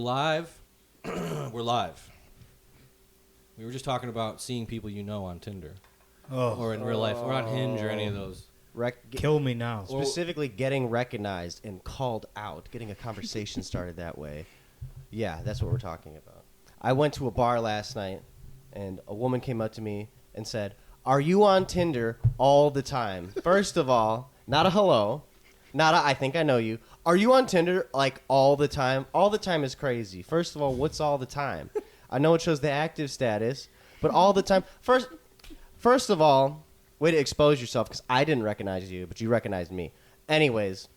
live? We're live. We were just talking about seeing people you know on Tinder. Or in real life. Or on Hinge or any of those. Kill me now. Specifically getting recognized and called out. Getting a conversation started that way. Yeah, that's what we're talking about. I went to a bar last night, and a woman came up to me and said, "Are you on Tinder all the time?" First of all, not a hello. Not a I think I know you. Are you on Tinder, like, all the time? All the time is crazy. First of all, what's all the time? I know it shows the active status, but all the time. First of all, way to expose yourself, because I didn't recognize you, but you recognized me. Anyways,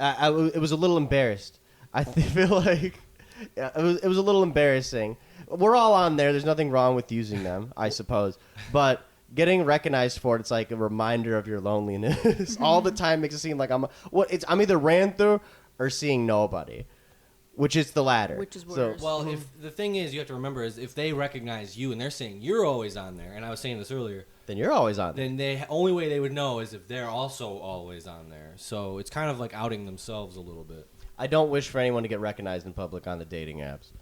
it was a little embarrassed. I feel like it was a little embarrassing. We're all on there. There's nothing wrong with using them, I suppose. But getting recognized for it's like a reminder of your loneliness. All the time makes it seem like I'm either ran through or seeing nobody, which is the latter. Which is worse. So, well, if the thing is, you have to remember is if they recognize you and they're saying you're always on there, and I was saying this earlier, then you're always on there. Then the only way they would know is if they're also always on there. So it's kind of like outing themselves a little bit. I don't wish for anyone to get recognized in public on the dating apps.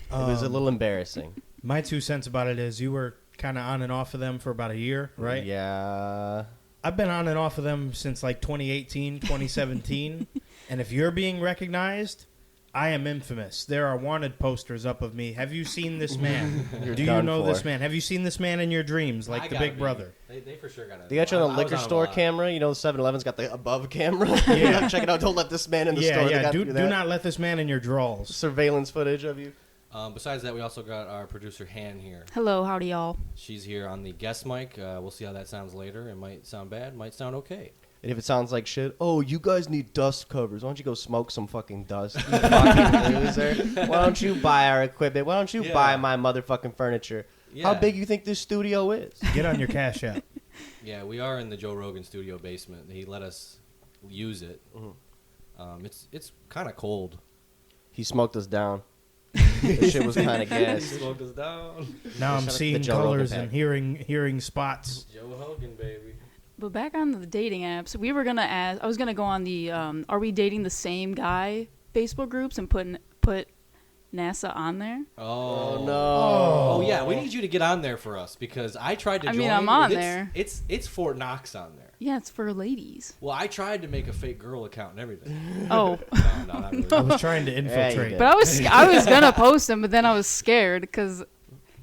It was a little embarrassing. My 2 cents about it is you were kind of on and off of them for about a year, right? Yeah. I've been on and off of them since like 2018, 2017. And if you're being recognized, I am infamous. There are wanted posters up of me. Have you seen this man? Do you know this man? Have you seen this man in your dreams, like the Big Brother? They for sure got it. They got you on the liquor store camera. You know, 7-Eleven's got the above camera. Yeah. Check it out. Don't let this man in the store. Yeah, do not let this man in your drawers. Surveillance footage of you. Besides that, we also got our producer, Han, here. Hello, howdy, y'all. She's here on the guest mic. We'll see how that sounds later. It might sound bad, might sound okay. And if it sounds like shit, oh, you guys need dust covers. Why don't you go smoke some fucking dust, you fucking loser? Why don't you buy our equipment? Why don't you buy my motherfucking furniture? Yeah. How big you think this studio is? Get on your Cash App. Yeah, we are in the Joe Rogan studio basement. He let us use it. Mm-hmm. It's kind of cold. He smoked us down. This shit was kind of gas. He smoked us down. Now I'm seeing colors and hearing spots. Joe Rogan, baby. But back on the dating apps, we were gonna ask. I was gonna go on the "Are we dating the same guy?" Facebook groups and put NASA on there. Oh no! Oh yeah, we need you to get on there for us because I tried to join. I mean, I'm on there. It's Fort Knox on there. Yeah, it's for ladies. Well, I tried to make a fake girl account and everything. Oh. No, not really. I was trying to infiltrate. But I was gonna post them, but then I was scared because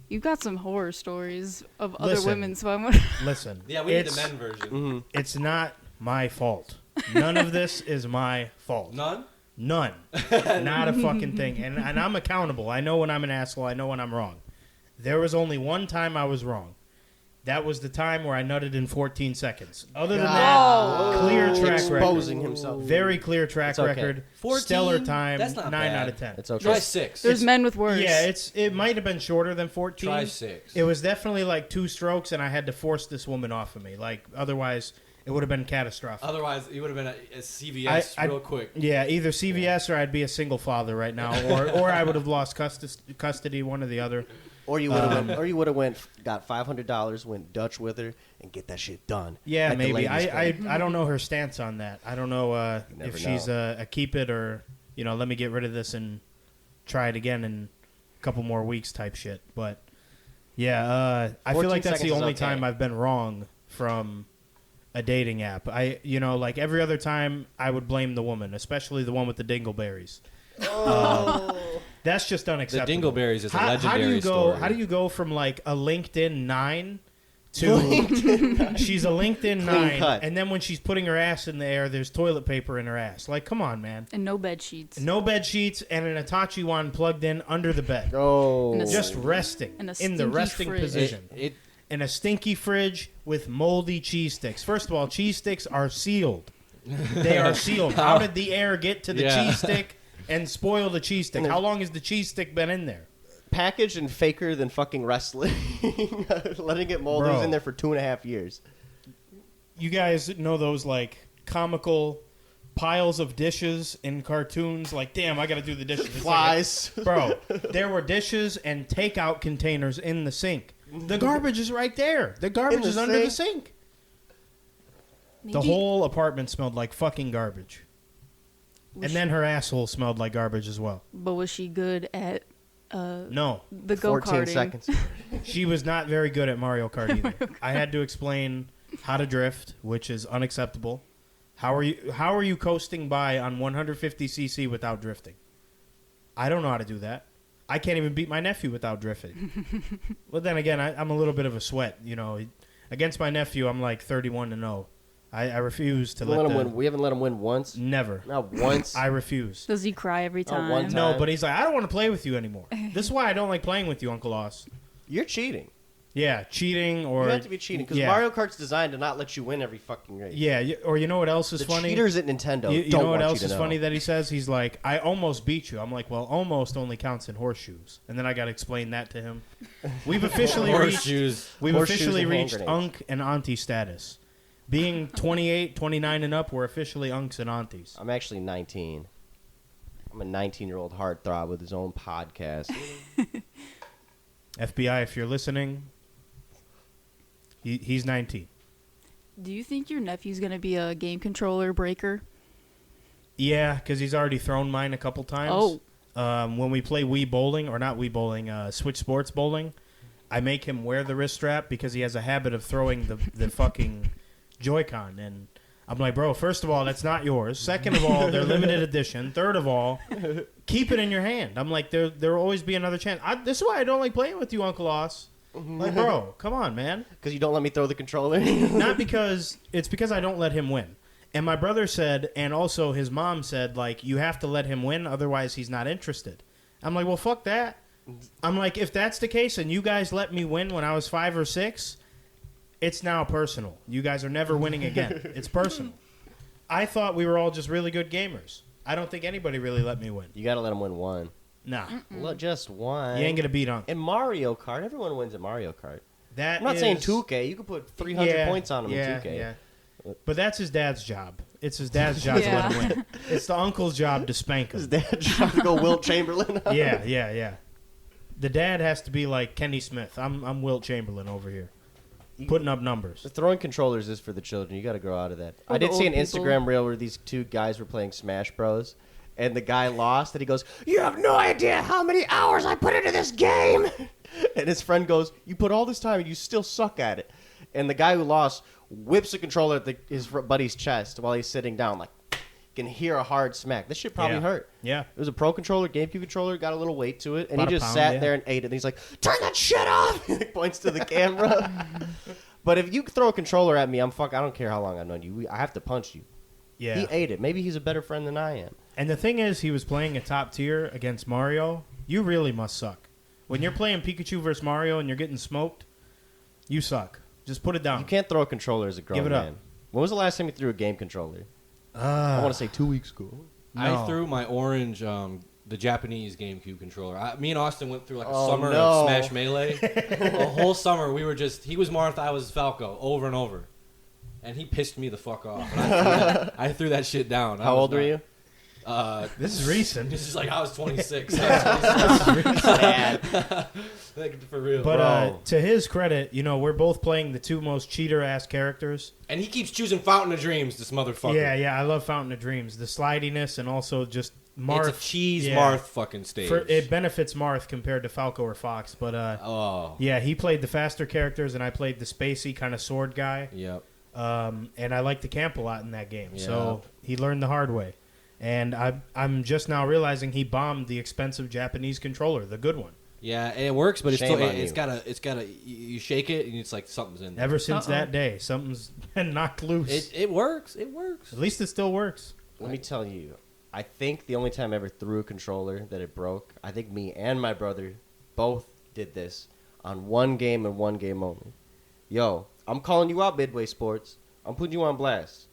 you've got some horror stories of other women. So I'm listen. Yeah, we need the men version. Mm-hmm. It's not my fault. None of this is my fault. None. Not a fucking thing. And I'm accountable. I know when I'm an asshole. I know when I'm wrong. There was only one time I was wrong. That was the time where I nutted in 14 seconds. Other than that, clear track record. Exposing himself. Very clear track record. 14? Stellar time. That's not 9 bad. out of 10. It's okay. Try 6. There's men with words. Yeah, it might have been shorter than 14. Try 6. It was definitely like 2 strokes, and I had to force this woman off of me. Like, otherwise, it would have been catastrophic. Otherwise, it would have been a CVS real quick. Yeah, either CVS or I'd be a single father right now, or I would have lost custody, one or the other. Or you would have got $500, went Dutch with her, and get that shit done. Yeah, maybe. I don't know her stance on that. I don't know if she's a keep it or let me get rid of this and try it again in a couple more weeks type shit. But yeah, I feel like that's the only time I've been wrong from a dating app. Like every other time, I would blame the woman, especially the one with the dingleberries. That's just unacceptable. The dingleberries is a legendary story. How do you go from like a LinkedIn 9 to she's a LinkedIn 9, cut. and then when she's putting her ass in the air, there's toilet paper in her ass. Like, come on, man. And no bed sheets. No bed sheets and an Itachi wand plugged in under the bed. Oh, just resting in the resting fridge. position. In a stinky fridge with moldy cheese sticks. First of all, cheese sticks are sealed. They are sealed. How did the air get to the cheese stick and spoil the cheese stick? How long has the cheese stick been in there? Packaged and faker than fucking wrestling. Letting it mold. It was in there for 2.5 years. You guys know those like comical piles of dishes in cartoons? Like, damn, I got to do the dishes. Flies. Bro, there were dishes and takeout containers in the sink. The garbage is right there. The garbage is under the sink. The whole apartment smelled like fucking garbage. And then her asshole smelled like garbage as well. But was she good at no the 14 go-karting? seconds. She was not very good at Mario Kart either. I had to explain how to drift, which is unacceptable. How are you coasting by on 150cc without drifting? I don't know how to do that. I can't even beat my nephew without drifting. Well, then again, I'm a little bit of a sweat. You know, against my nephew, I'm like 31-0. I refuse to let him win. We haven't let him win once. Never. Not once. I refuse. Does he cry every time? one time. No, but he's like, I don't want to play with you anymore. This is why I don't like playing with you, Uncle Oz. You're cheating. Yeah, cheating or... You have to be cheating because yeah. Mario Kart's designed to not let you win every fucking race. Yeah, or you know what else is the funny? cheaters at Nintendo You don't know what want else you to is know. funny that he says? He's like, I almost beat you. I'm like, well, almost only counts in horseshoes. And then I got to explain that to him. We've officially Horseshoes. officially and hand reached grenades. Unk and Auntie status. Being 28, 29 and up, we're officially Unks and Aunties. I'm actually 19. I'm a 19-year-old heartthrob with his own podcast. FBI, if you're listening, he's 19. Do you think your nephew's going to be a game controller breaker? Yeah, because he's already thrown mine a couple times. Oh. When we play Wii Bowling, or not Wii Bowling, Switch Sports Bowling, I make him wear the wrist strap because he has a habit of throwing the fucking Joy-Con. And I'm like, bro, first of all, that's not yours. Second of all, they're limited edition. Third of all, keep it in your hand. I'm like, there will always be another chance. This is why I don't like playing with you, Uncle Oz. Like, bro, come on, man. Because you don't let me throw the controller? Not because, it's because I don't let him win. And my brother said, and also his mom said, like, you have to let him win, otherwise he's not interested. I'm like, well, fuck that. I'm like, if that's the case and you guys let me win when I was 5 or 6, it's now personal. You guys are never winning again. It's personal. I thought we were all just really good gamers. I don't think anybody really let me win. You got to let him win one. Nah. Just one. You ain't going to beat Unc. In Mario Kart, everyone wins at Mario Kart. That I'm not saying 2K. You could put 300 points on him in 2K. Yeah. But that's his dad's job. It's his dad's job to let him win. It's the uncle's job to spank him. His dad trying to go Wilt Chamberlain. Yeah. The dad has to be like Kenny Smith. I'm Wilt Chamberlain over here, putting up numbers. Throwing controllers is for the children. You got to grow out of that. For I the did see an old people. Instagram reel where these two guys were playing Smash Bros. And the guy lost, and he goes, "You have no idea how many hours I put into this game." And his friend goes, "You put all this time, and you still suck at it." And the guy who lost whips a controller at his buddy's chest while he's sitting down, like, you can hear a hard smack. This shit probably hurt. Yeah. It was a Pro controller, GameCube controller, got a little weight to it, and About he a just pound, sat yeah. there and ate it. And he's like, "Turn that shit off!" He points to the camera. But if you throw a controller at me, I don't care how long I've known you. I have to punch you. Yeah. He ate it. Maybe he's a better friend than I am. And the thing is, he was playing a top tier against Mario. You really must suck. When you're playing Pikachu versus Mario and you're getting smoked, you suck. Just put it down. You can't throw a controller as a grown Give it up. man. When was the last time you threw a game controller? I want to say 2 weeks ago. No. I threw my orange, the Japanese GameCube controller. Me and Austin went through like a Oh, summer no. of Smash Melee. A whole summer, we were just, he was Marth, I was Falco, over and over. And he pissed me the fuck off. And I threw that shit down. How old were you? This is recent. This is like, I was 26. Sad. Like, for real. But Bro. to his credit, we're both playing the two most cheater-ass characters. And he keeps choosing Fountain of Dreams, this motherfucker. Yeah, I love Fountain of Dreams. The slidiness and also just Marth. It's a cheese yeah. Marth fucking stage. It benefits Marth compared to Falco or Fox. But yeah, he played the faster characters, and I played the spacey kind of sword guy. Yep. And I liked the camp a lot in that game. Yeah. So he learned the hard way. And I'm just now realizing he bombed the expensive Japanese controller, the good one. Yeah, and it works, but it's Shame still, on it's you. gotta, you shake it, and it's like something's in there. Ever since that day, something's been knocked loose. It works. It works. At least it still works. Let me tell you, I think the only time I ever threw a controller that it broke, I think me and my brother both did this on one game and one game only. Yo, I'm calling you out, Midway Sports. I'm putting you on blast.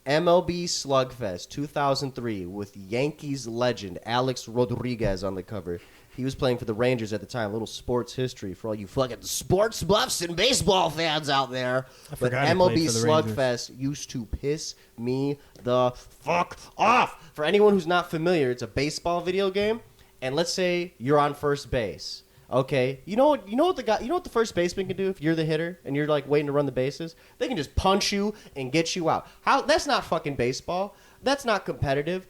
MLB Slugfest 2003 with Yankees legend Alex Rodriguez on the cover. He was playing for the Rangers at the time. A little sports history for all you fucking sports buffs and baseball fans out there. But forgot he MLB played for the Rangers. Slugfest used to piss me the fuck off. For anyone who's not familiar, it's a baseball video game. And let's say you're on first base. Okay, you know what the first baseman can do if you're the hitter and you're like waiting to run the bases? They can just punch you and get you out. That's not fucking baseball. That's not competitive.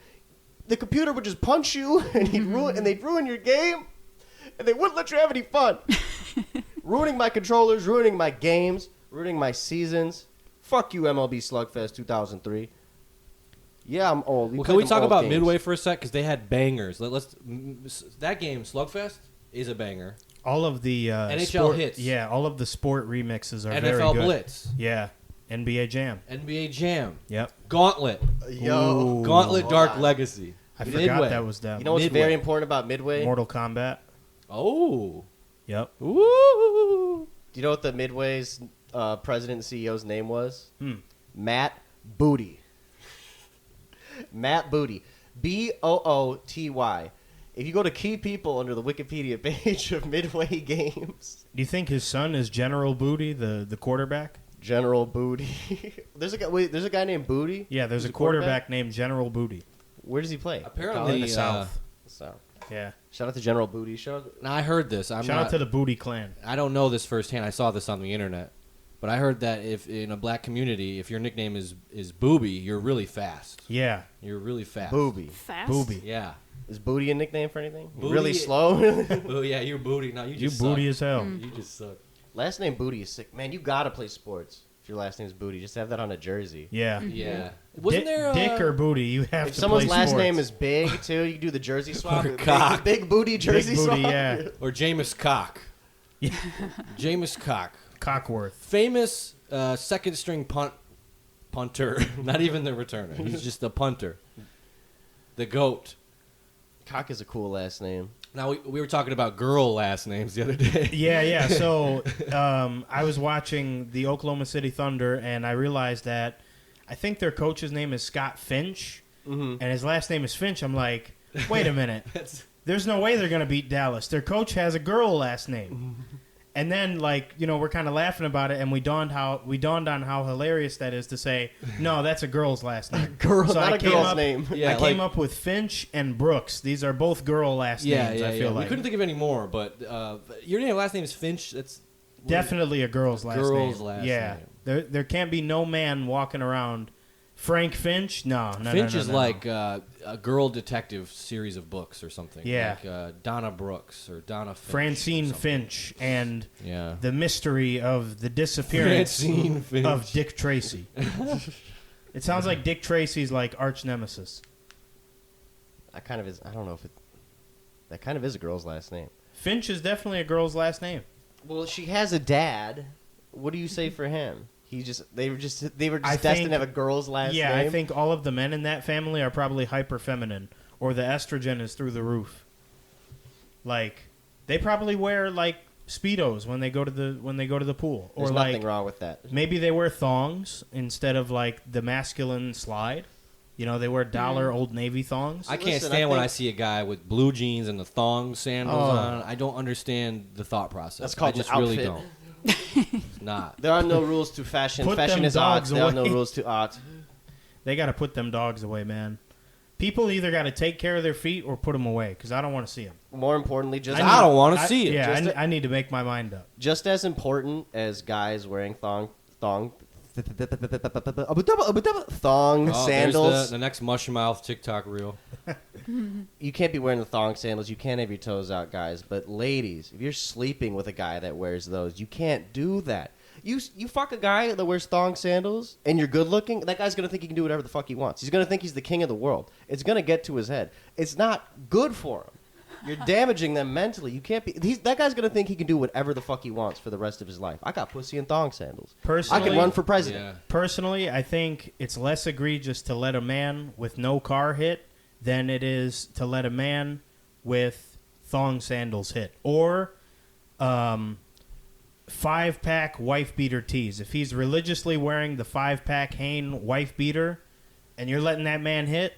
the computer would just punch you, and they'd ruin your game, and they wouldn't let you have any fun. Ruining my controllers, ruining my games, ruining my seasons. Fuck you, MLB Slugfest 2003. Yeah, I'm old. Well, can we talk about Midway for a sec? Because they had bangers. That game, Slugfest, is a banger. All of the NHL hits. Yeah, all of the sport remixes are NFL very good. Blitz. Yeah. NBA Jam. NBA Jam. Yep. Gauntlet. Yo. Gauntlet Dark Legacy. I forgot that was them. You know what's very important about Midway? Mortal Kombat. Oh. Yep. Woo. Do you know what the Midway's president and CEO's name was? Matt Booty. Matt Booty. Booty. If you go to key people under the Wikipedia page of Midway Games. Do you think his son is General Booty, the quarterback? General Booty. There's a guy named Booty? Yeah, there's a quarterback named General Booty. Where does he play? Apparently in the South. South. Yeah. Shout out to General Booty. Now, I heard this. Shout out to the Booty clan. I don't know this firsthand. I saw this on the internet. But I heard that if in a black community, if your nickname is Booby, you're really fast. Yeah. You're really fast. Booby. Fast? Booby. Yeah. Is Booty a nickname for anything? Booty- Really slow? Oh, yeah, you're Booty. No, you You just booty suck. as hell. You just suck. Last name Booty is sick. Man, you gotta play sports if your last name is Booty. Just have that on a jersey. Yeah. Yeah. Wasn't there Dick or Booty? You have If to someone's play last sports. name is Big, too, you can do the jersey swap. Or Cock. Big Booty jersey Big Booty, swap. yeah. Or Jameis Cock. Yeah. Jameis Cock. Cockworth. Famous second string punter. Not even the returner. He's just the punter. The GOAT. Cock is a cool last name. Now, we were talking about girl last names the other day. Yeah. So I was watching the Oklahoma City Thunder, and I realized that I think their coach's name is Scott Finch, and his last name is Finch. I'm like, wait a minute. There's no way they're going to beat Dallas. Their coach has a girl last name. And then, we're kind of laughing about it, and we dawned on how hilarious that is to say, no, that's a girl's last name. Not a girl's name. Yeah, I came up with Finch and Brooks. These are both girl last names, I feel like. We couldn't think of any more, but your last name is Finch. That's definitely a girl's last name. Girl's last yeah. name. There can't be no man walking around. Frank Finch? No. Finch is like a girl detective series of books or something. Yeah. Like Donna Brooks or Donna Finch. Francine Finch and yeah. the mystery of the disappearance of Dick Tracy. It sounds like Dick Tracy's like arch nemesis. That kind of is. I don't know if it. That kind of is a girl's last name. Finch is definitely a girl's last name. Well, she has a dad. What do you say for him? They were just destined to have a girl's last name. Yeah, I think all of the men in that family are probably hyper feminine, or the estrogen is through the roof. Like, they probably wear like Speedos when they go to the pool, There's or nothing like wrong with that. maybe they wear thongs instead of like the masculine slide. They wear dollar Old Navy thongs. I can't Listen, stand I when think- I see a guy with blue jeans and the thong sandals on. I don't understand the thought process. That's called I just an really outfit. don't. It's not. There are no rules to fashion. Put Fashion them is art. dogs There are no away. rules to art. They got to put them dogs away, man. People either got to take care of their feet or put them away because I don't want to see them. More importantly, I don't want to see it. Yeah, Just I need to make my mind up. just as important as guys wearing thong Oh, sandals. there's the next mush mouth TikTok reel. You can't be wearing the thong sandals. You can't have your toes out, guys. But ladies, if you're sleeping with a guy that wears those, you can't do that. You fuck a guy that wears thong sandals and you're good looking, that guy's going to think he can do whatever the fuck he wants. He's going to think he's the king of the world. It's going to get to his head. It's not good for him. You're damaging them mentally. You can't be. That guy's going to think he can do whatever the fuck he wants for the rest of his life. I got pussy and thong sandals. Personally, I can run for president. Yeah. Personally, I think it's less egregious to let a man with no car hit than it is to let a man with thong sandals hit. Or 5-pack wife beater tees. If he's religiously wearing the 5-pack Hain wife beater and you're letting that man hit,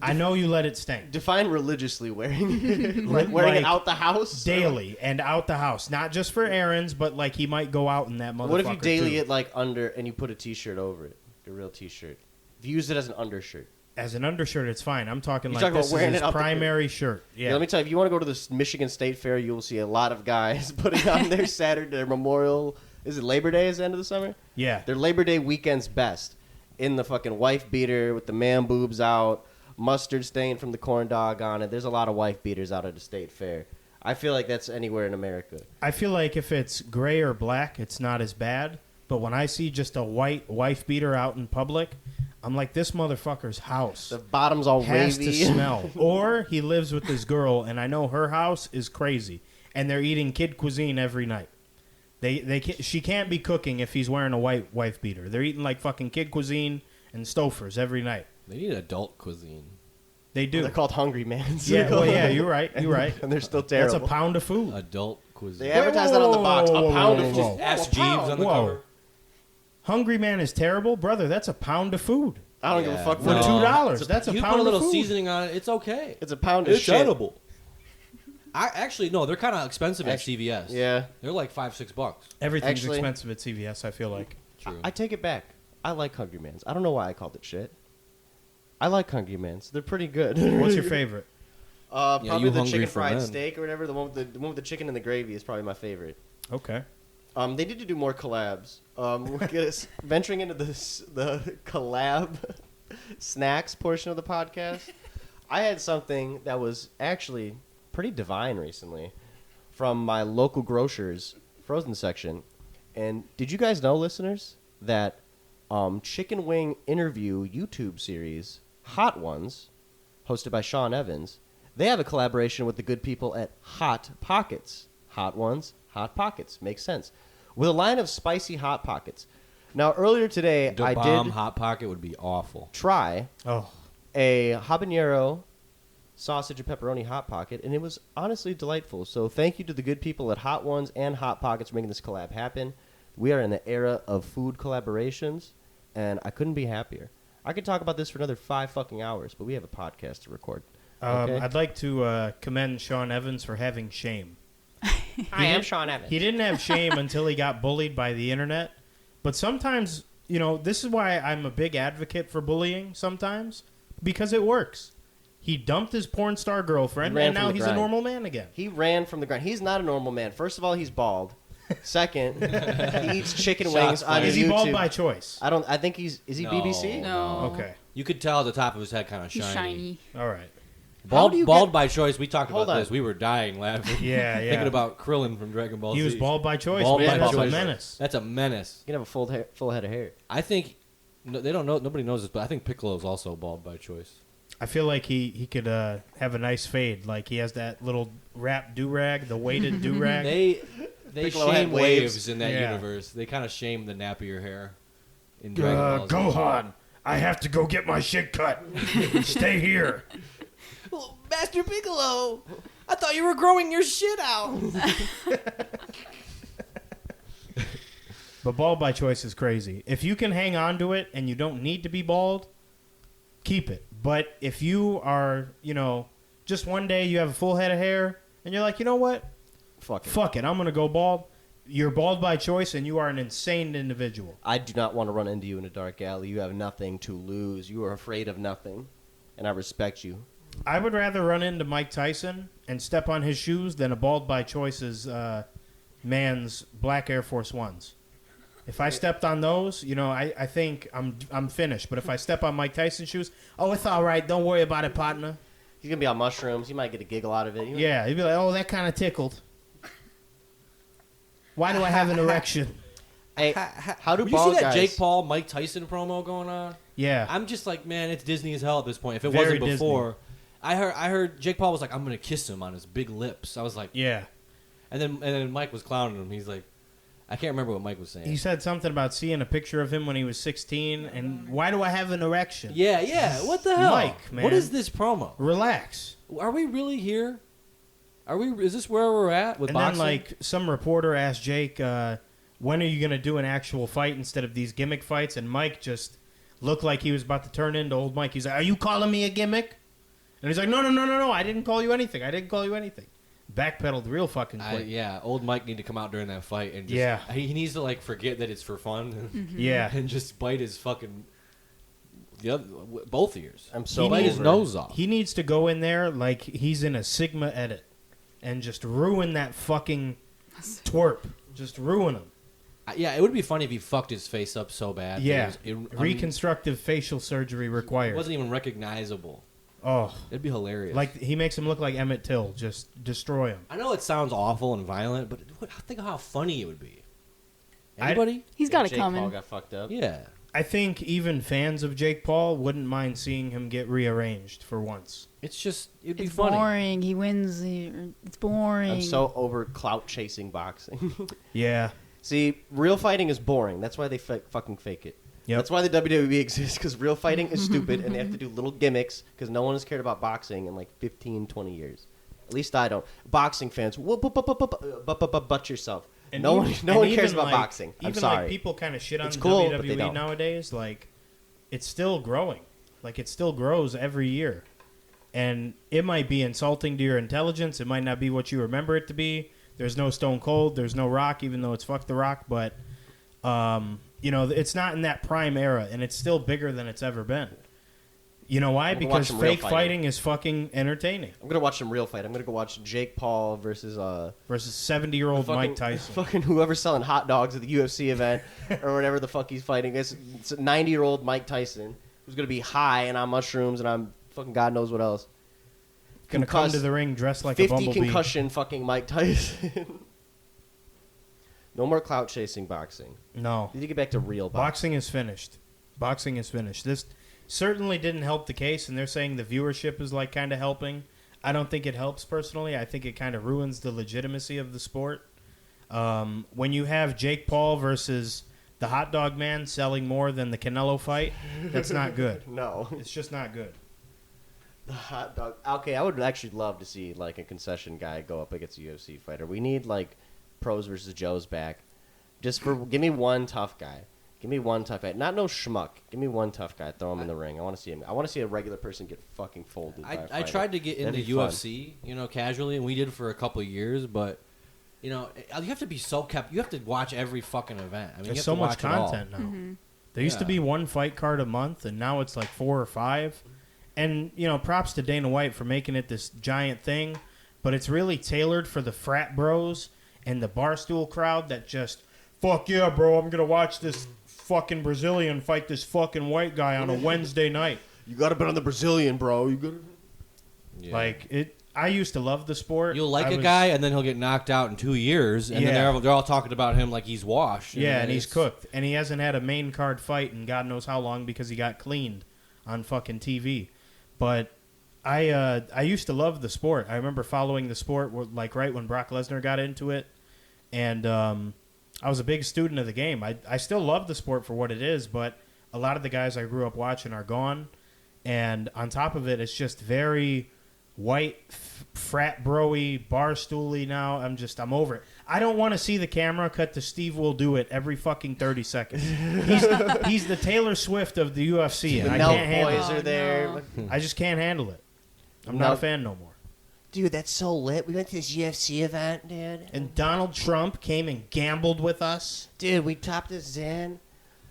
I know you let it stink. Define religiously wearing. Like wearing it out the house? Daily and out the house. Not just for errands, but like he might go out in that motherfucker. What if you daily too. it like under and you put a t-shirt over it? A real t-shirt. If you use it as an undershirt. As an undershirt, it's fine. I'm talking You're like talking this about wearing is his it out the- primary shirt. Yeah, Yeah. let me tell you, if you want to go to the Michigan State Fair, you will see a lot of guys putting on their Saturday, their Memorial. Is it Labor Day? Is the end of the summer? Yeah. Their Labor Day weekend's best in the fucking wife beater with the man boobs out, mustard stain from the corn dog on it. There's a lot of wife beaters out at the state fair. I feel like that's anywhere in America. I feel like if it's gray or black, it's not as bad. But when I see just a white wife beater out in public, I'm like, this motherfucker's house The bottom's all has wavy. to smell. Or he lives with this girl, and I know her house is crazy, and they're eating kid cuisine every night. She can't be cooking if he's wearing a white wife beater. They're eating like fucking kid cuisine and Stofers every night. They need adult cuisine. They do. They're called Hungry Mans. Yeah, well, yeah, you're right. You're right. And they're still That's terrible. a pound of food. Adult cuisine. They advertise that on the box. Whoa, A pound whoa, of whoa, just Ask a Jeeves pound. on the Whoa. cover. Hungry Man is terrible, brother. That's a pound of food I don't give a fuck for what $2. It's a- That's a You pound put a little of food. seasoning on it, it's okay. It's a pound of It's shit. edible. No, they're kind of expensive at CVS. Yeah. They're like $5-6. Everything's Actually- expensive at CVS. I feel like. True. I take it back. I like Hungry Mans. I don't know why I called it shit. I like Hungry Mans. They're pretty good. What's your favorite? Probably you the hungry chicken for fried men. steak or whatever. The one with the chicken and the gravy is probably my favorite. Okay. They need to do more collabs. Venturing into the collab snacks portion of the podcast, I had something that was actually pretty divine recently from my local grocer's frozen section. And did you guys know, listeners, that chicken wing interview YouTube series, Hot Ones, hosted by Sean Evans, they have a collaboration with the good people at Hot Pockets. Hot Ones, Hot Pockets. Makes sense. With a line of spicy Hot Pockets. Now, earlier today, The I bomb did Hot Pocket would be awful. try Oh, a habanero sausage and pepperoni Hot Pocket, and it was honestly delightful. So thank you to the good people at Hot Ones and Hot Pockets for making this collab happen. We are in the era of food collaborations, and I couldn't be happier. I could talk about this for another 5 fucking hours, but we have a podcast to record. Okay? I'd like to commend Sean Evans for having shame. I am Sean Evans. He didn't have shame until he got bullied by the internet. But sometimes, this is why I'm a big advocate for bullying sometimes, because it works. He dumped his porn star girlfriend, He ran and now from the he's grind. a normal man again. He ran from the ground. He's not a normal man. First of all, he's bald. Second, he eats chicken wings on Is YouTube. he bald by choice? I think is he No. BBC? No. Okay. You could tell the top of his head kind of He's shiny. shiny. All right. How do you Bald get- by choice. We talked Hold about on. this. We were dying laughing. Yeah, yeah. Thinking about Krillin from Dragon Ball He Z. was bald by choice, Bald man. by That's a choice. menace. That's a menace. You can have a full head of hair. I think they don't know. Nobody knows this, but I think Piccolo's also bald by choice. I feel like he could have a nice fade. Like he has that little wrap do-rag, the weighted do-rag. They Piccolo had shame waves. waves in that Yeah. universe. They kind of shame the nappier hair in Dragon Ball Z. Gohan, I have to go get my shit cut. Stay here. Oh, Master Piccolo, I thought you were growing your shit out. But bald by choice is crazy. If you can hang on to it and you don't need to be bald, keep it. But if you are, just one day you have a full head of hair and you're like, you know what? Fuck it. I'm going to go bald. You're bald by choice and you are an insane individual. I do not want to run into you in a dark alley. You have nothing to lose. You are afraid of nothing, and I respect you. I would rather run into Mike Tyson and step on his shoes than a bald by choice's man's black Air Force Ones. If I stepped on those, I think I'm finished. But if I step on Mike Tyson's shoes, oh, it's all right. Don't worry about it, partner. He's gonna be on mushrooms. You might get a giggle out of it. Yeah, he'd be like, oh, that kind of tickled. Why do I have an erection? Hey, how do You bald see that guys? Jake Paul, Mike Tyson promo going on? Yeah. I'm just like, man, it's Disney as hell at this point. If it Very wasn't before, I heard Jake Paul was like, I'm gonna kiss him on his big lips. I was like, Yeah. and then Mike was clowning him. He's like, I can't remember what Mike was saying. He said something about seeing a picture of him when he was 16, and why do I have an erection? Yeah. What the hell, Mike, man. What is this promo? Relax. Are we really here? Is this where we're at with And boxing? then, some reporter asked Jake, when are you going to do an actual fight instead of these gimmick fights? And Mike just looked like he was about to turn into old Mike. He's like, are you calling me a gimmick? And he's like, no, I didn't call you anything. Backpedaled real fucking quick. Old Mike need to come out during that fight and just, he needs to forget that it's for fun. Yeah. and just bite his fucking both ears. I'm so bite his over nose off. He needs to go in there like he's in a Sigma edit and just ruin that fucking twerp. Just ruin him. It would be funny if he fucked his face up so bad. Yeah. That it Reconstructive facial surgery it required. wasn't even recognizable. Oh, It'd be hilarious. like he makes him look like Emmett Till. Just destroy him. I know it sounds awful and violent, but think of how funny it would be. Anybody? He's got it Jake Paul coming. got fucked up. Yeah. I think even fans of Jake Paul wouldn't mind seeing him get rearranged for once. It's just, it'd be It's funny. boring. He wins. It's boring. I'm so over clout chasing boxing. Yeah. See, real fighting is boring. That's why they fucking fake it. Yep. That's why the WWE exists, because real fighting is stupid, and they have to do little gimmicks, because no one has cared about boxing in like 15, 20 years. At least I don't. Boxing fans, butt yourself. And no even- one, no one and cares even, about like, boxing. I'm even sorry. like people kind of shit on It's the cool, but they WWE don't. nowadays. Like, it's still growing. Like, it still grows every year. And it might be insulting to your intelligence. It might not be what you remember it to be. There's no Stone Cold. There's no Rock, even though it's fuck the Rock. But, you know, it's not in that prime era, and it's still bigger than it's ever been. You know why? I'm gonna watch Because some real fake fighting. fighting is fucking entertaining. I'm gonna watch some real fight. I'm gonna go watch Jake Paul versus 70-year-old Mike Tyson. fucking whoever's selling hot dogs at the UFC event or whatever the fuck he's fighting. It's a 90-year-old Mike Tyson who's gonna be high and on mushrooms and I'm fucking God knows what else. Gonna come to the ring dressed like a 50 bumblebee. concussion fucking Mike Tyson. No more clout chasing boxing. No. Need to get back to real boxing. Boxing is finished. Boxing is finished. This certainly didn't help the case, and they're saying the viewership is like kind of helping. I don't think it helps personally. I think it kind of ruins the legitimacy of the sport. When you have Jake Paul versus the Hot Dog Man selling more than the Canelo fight, that's not good. No. It's just not good. The hot dog. Okay, I would actually love to see like a concession guy go up against a UFC fighter. We need like pros versus Joes back. Give me one tough guy. Give me one tough guy. Not no schmuck. Give me one tough guy. Throw him in the ring. I want to see him. I want to see a regular person get fucking folded. by a I fighter. tried to get That'd into be fun. UFC, casually, and we did for a couple of years, but you have to be so kept. You have to watch every fucking event. I mean, you There's have so to much watch it all. content now. Mm-hmm. There used to Yeah. be one fight card a month, and now it's like 4 or 5. And, props to Dana White for making it this giant thing, but it's really tailored for the frat bros and the barstool crowd that just, fuck yeah, bro, I'm going to watch this fucking Brazilian fight this fucking white guy on a Wednesday night. You got to bet on the Brazilian, bro. You got to. Yeah. I used to love the sport. You'll like I a was- guy, and then he'll get knocked out in 2 years, and Yeah. then they're all talking about him like he's washed. Yeah, and he's it's- cooked. And he hasn't had a main card fight in God knows how long because he got cleaned on fucking TV. But I used to love the sport. I remember following the sport like right when Brock Lesnar got into it. And I was a big student of the game. I still love the sport for what it is, but a lot of the guys I grew up watching are gone. And on top of it, it's just very white, frat bro-y, bar stooly now. I'm over it. I don't want to see the camera cut to Steve Will Do It every fucking 30 seconds. He's the Taylor Swift of the UFC, and The I Nelk can't handle boys it. are there. no. I just can't handle it. I'm not a fan no more. Dude, that's so lit. We went to this UFC event, dude. And Donald Trump came and gambled with us. Dude, we topped this in.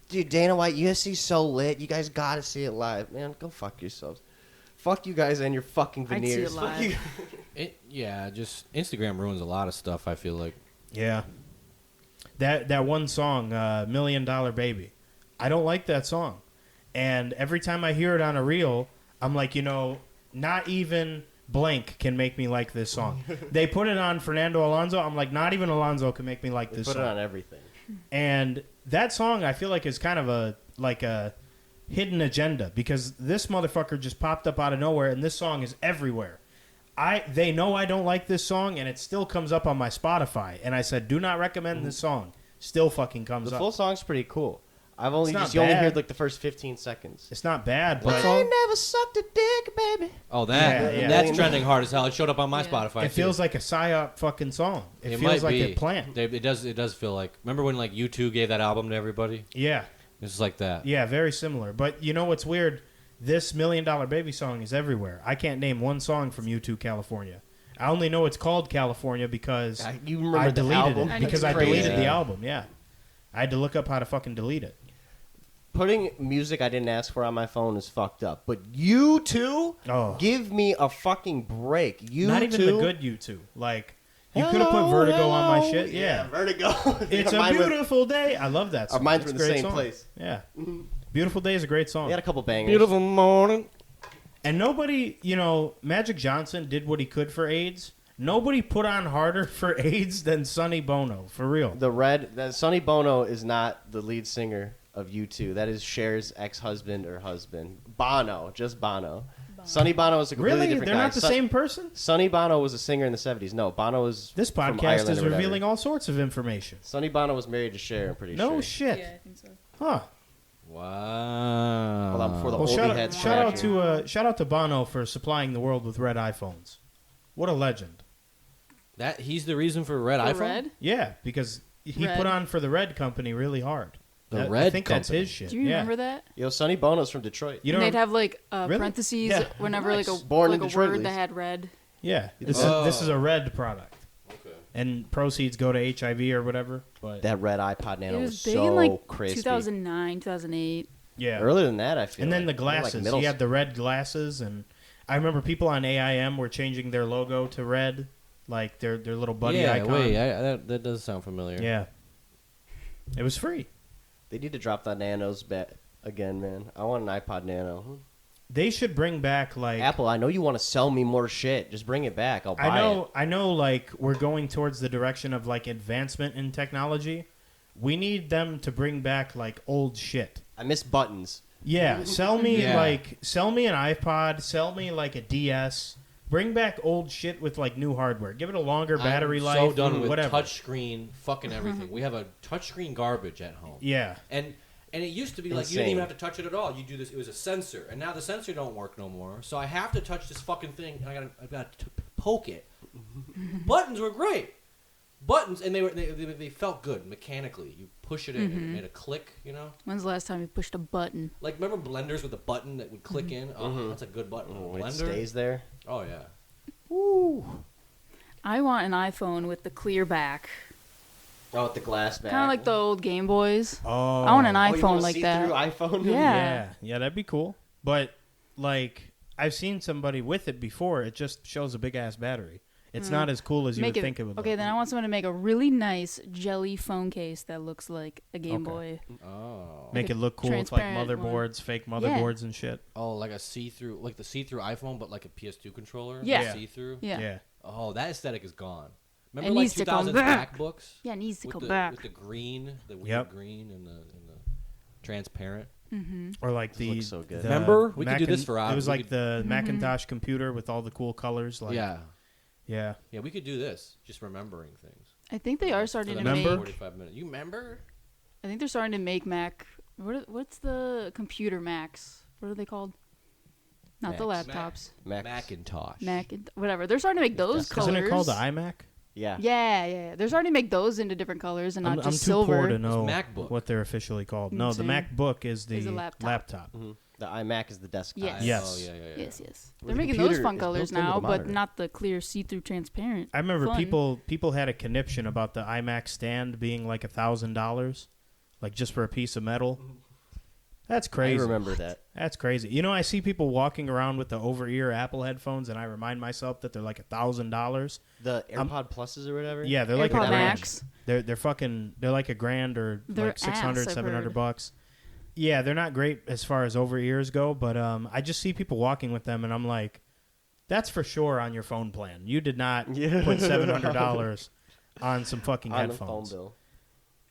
Dude, Dana White, UFC's so lit. You guys got to see it live. Man, go fuck yourselves. Fuck you guys and your fucking I'd see it veneers. Fuck live. you. Just Instagram ruins a lot of stuff, I feel like. Yeah. That one song, $1 Million Baby. I don't like that song. And every time I hear it on a reel, I'm like, not even blank can make me like this song. They put it on Fernando Alonso. I'm like, not even Alonso can make me like They this put song. it on everything. And that song, I feel like, is kind of a hidden agenda because this motherfucker just popped up out of nowhere, and this song is everywhere. They know I don't like this song, and it still comes up on my Spotify. And I said, do not recommend this song. Still fucking comes The up. full song's pretty cool. I've only It's not you only bad. heard like the first 15 seconds. It's not bad, What but song? I ain't never sucked a dick, baby. Oh, that Yeah. that's trending hard as hell. It showed up on my Yeah. Spotify. it too. feels like a psyop fucking song. It It feels might like be. a plant. It does feel like. Remember when like U2 gave that album to everybody? Yeah. It's just like that. Yeah, very similar. But you know what's weird? This $1 Million Baby song is everywhere. I can't name one song from U2 California. I only know it's called California because You remember I the deleted album? it. Because I Crazy. deleted the album, yeah. I had to look up how to fucking delete it. Putting music I didn't ask for on my phone is fucked up. But you two, Oh. give me a fucking break. You Not even two, the good U2. Like, you could have put Vertigo on my shit. Yeah. Vertigo. It's a Mine were- beautiful day. I love that song. Our minds It's were a in the great same song. place. Yeah. Beautiful Day is a great song. We had a couple bangers. Beautiful morning. And nobody, Magic Johnson did what he could for AIDS. Nobody put on harder for AIDS than Sonny Bono, for real. Sonny Bono is not the lead singer of U2. That is Cher's ex-husband or husband. Bono, just Bono. Sonny Bono is a completely different guy. They're not the same person? Sonny Bono was a singer in the 70s. No, Bono was This from podcast Ireland is or whatever. revealing all sorts of information. Sonny Bono was married to Cher, I'm pretty sure. No shit. Yeah, I think so. Huh. Wow. Hold on, before the Well, oldie heads shout out to Bono for supplying the world with red iPhones. What a legend. That he's the reason for red For iPhone. Red? Yeah, because he Red. put on for the Red Company really hard. The I Red think that's Company. his shit. Do you remember that? Yo, Sonny Bono's from Detroit. You And don't they'd have like Really? parentheses Yeah. whenever Nice. like a Born in like a Detroit, word at that least. had red. Yeah, this Oh. is a red product, Okay. and proceeds go to HIV or whatever. But That red iPod Nano It was was big so in like crispy. 2009, 2008. yeah, Earlier than that, I feel and then the like. More like glasses. middle He had the red glasses, and I remember people on AIM were changing their logo to red, like their little buddy yeah, icon. wait, that does sound familiar. Yeah, it was free. They need to drop the Nanos back again, man. I want an iPod Nano. They should bring back like Apple, I know you want to sell me more shit. Just bring it back. I'll buy it. I know, like we're going towards the direction of like advancement in technology. We need them to bring back like old shit. I miss buttons. Yeah, sell me Yeah. an iPod, sell me like a DS. Bring back old shit with like new hardware. Give it a longer battery I'm life. so done with whatever. touchscreen, fucking everything. We have a touchscreen garbage at home. Yeah, And it used to be like you didn't even have to touch it at all. You do this. It was a sensor, and now the sensor don't work no more. So I have to touch this fucking thing, and I got to poke it. Buttons were great, buttons, and they felt good mechanically. You push it in, and it made a click. When's the last time you pushed a button? Like remember blenders with a button that would click in? Oh, that's a good button. When it Blender stays there. Oh yeah. I want an iPhone with the clear back, Oh, with the glass back. kind of like the old Game Boys. Oh, I want an Oh, you want iPhone a like that. see-through iPhone? Yeah. yeah, that'd be cool. But like, I've seen somebody with it before. It just shows a big ass battery. It's not as cool as you would think it would. Okay, look. then I want someone to make a really nice jelly phone case that looks like a Game Okay. Boy. Oh. Make it look cool with like transparent one. motherboards, fake motherboards and shit. Oh, like a see-through, like the see-through iPhone, but like a PS2 controller. Yeah. See-through. Yeah. Oh, that aesthetic is gone. It Remember like needs to come 2000s back. MacBooks? Yeah, it needs to with come the, back. with the green, the weird Yep. green and the transparent. Or like This the looks so good. the Remember? We could do this Macin- for It was we like could- the Macintosh computer with all the cool colors. Like, yeah, yeah. we could do this. Just remembering things. I think they are For starting the to next Remember? make. 45 minutes. You remember? I think they're starting to make Mac. What's the computer Macs? What are they called? Not the Macs. laptops. Macintosh. Mac. Whatever. They're starting to make those colors. Isn't it called the iMac? Yeah. Yeah. They're starting to make those into different colors and not I'm just too silver. poor to know MacBook. what they're officially called. No, the Same. MacBook is the Is a laptop. laptop. Mhm. The iMac is the desktop. Yes. Yes. Oh, yeah. Yes. Well, They're the making those computer fun is colors built into now, the but monitor. not the clear, see-through, transparent. I remember Fun. people had a conniption about the iMac stand being like $1,000, like just for a piece of metal. That's crazy. I remember that. That's crazy. I see people walking around with the over-ear Apple headphones, and I remind myself that they're like $1,000. The AirPod Pluses or whatever? Yeah, they're like a AirPod grand. Max. They're like a grand or They're like 600, ass, I've 700 heard. bucks. Yeah, they're not great as far as over ears go, but I just see people walking with them, and I'm like, that's for sure on your phone plan. You did not put $700 on some fucking On the headphones. phone bill.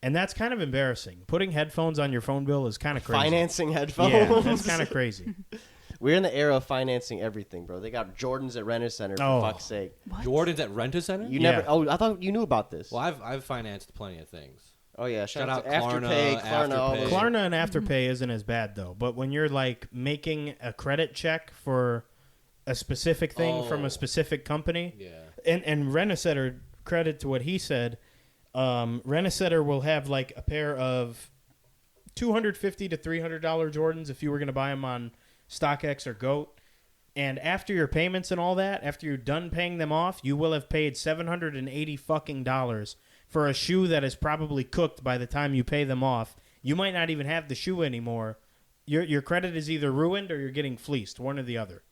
And that's kind of embarrassing. Putting headphones on your phone bill is kind of crazy. Financing headphones. Yeah, that's kind of crazy. We're in the era of financing everything, bro. They got Jordans at Rent a Center, for Oh. fuck's sake. What? Jordan's at Rent-A-Center? You Yeah. never. Oh, I thought you knew about this. Well, I've financed plenty of things. Oh, yeah. Shout Shout out out to Klarna, Afterpay, Klarna, all Afterpay. those. Klarna and Afterpay isn't as bad, though. But when you're, like, making a credit check for a specific thing from Oh. a specific company, Yeah. and Rent-A-Center, credit to what he said, Rent-A-Center will have, like, a pair of $250 to $300 Jordans if you were going to buy them on StockX or GOAT. And after your payments and all that, after you're done paying them off, you will have paid $780 fucking dollars for a shoe that is probably cooked by the time you pay them off. You might not even have the shoe anymore. Your credit is either ruined or you're getting fleeced, one or the other.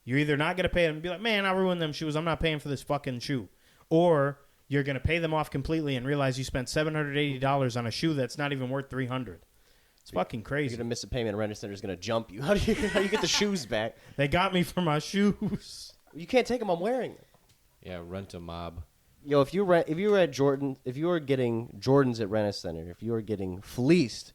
You're either not going to pay them and be like, man, I'll ruin them shoes. I'm not paying for this fucking shoe. Or you're going to pay them off completely and realize you spent $780 on a shoe that's not even worth $300. It's fucking crazy. You're gonna miss a payment. A rent center's gonna jump you. How do you get the shoes back? They got me for my shoes. You can't take them. I'm wearing them. Yeah, rent a mob. Yo, if you were at Jordan, if you were getting Jordans at Rent-A-Center, if you were getting fleeced,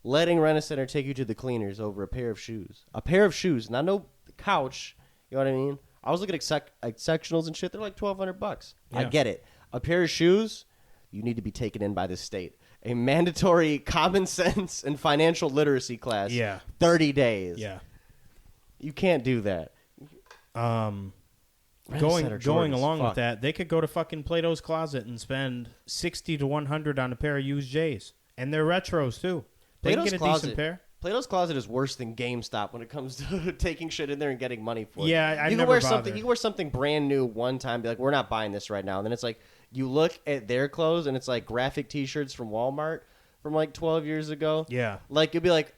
letting Rent-A-Center take you to the cleaners over a pair of shoes, not no couch. You know what I mean? I was looking at sectionals and shit. They're like $1,200. Yeah. I get it. A pair of shoes, you need to be taken in by the state. A mandatory common sense and financial literacy class. Yeah. 30 days. Yeah. You can't do that. Going along with that, they could go to fucking Plato's Closet and spend $60 to $100 on a pair of used J's, and they're retros too. They can get a decent pair. Plato's Closet is worse than GameStop when it comes to taking shit in there and getting money for it. Yeah, you can wear something brand new one time, be like, we're not buying this right now, and then it's like you look at their clothes and it's like graphic T-shirts from Walmart from like 12 years ago. Yeah, like you'll be like.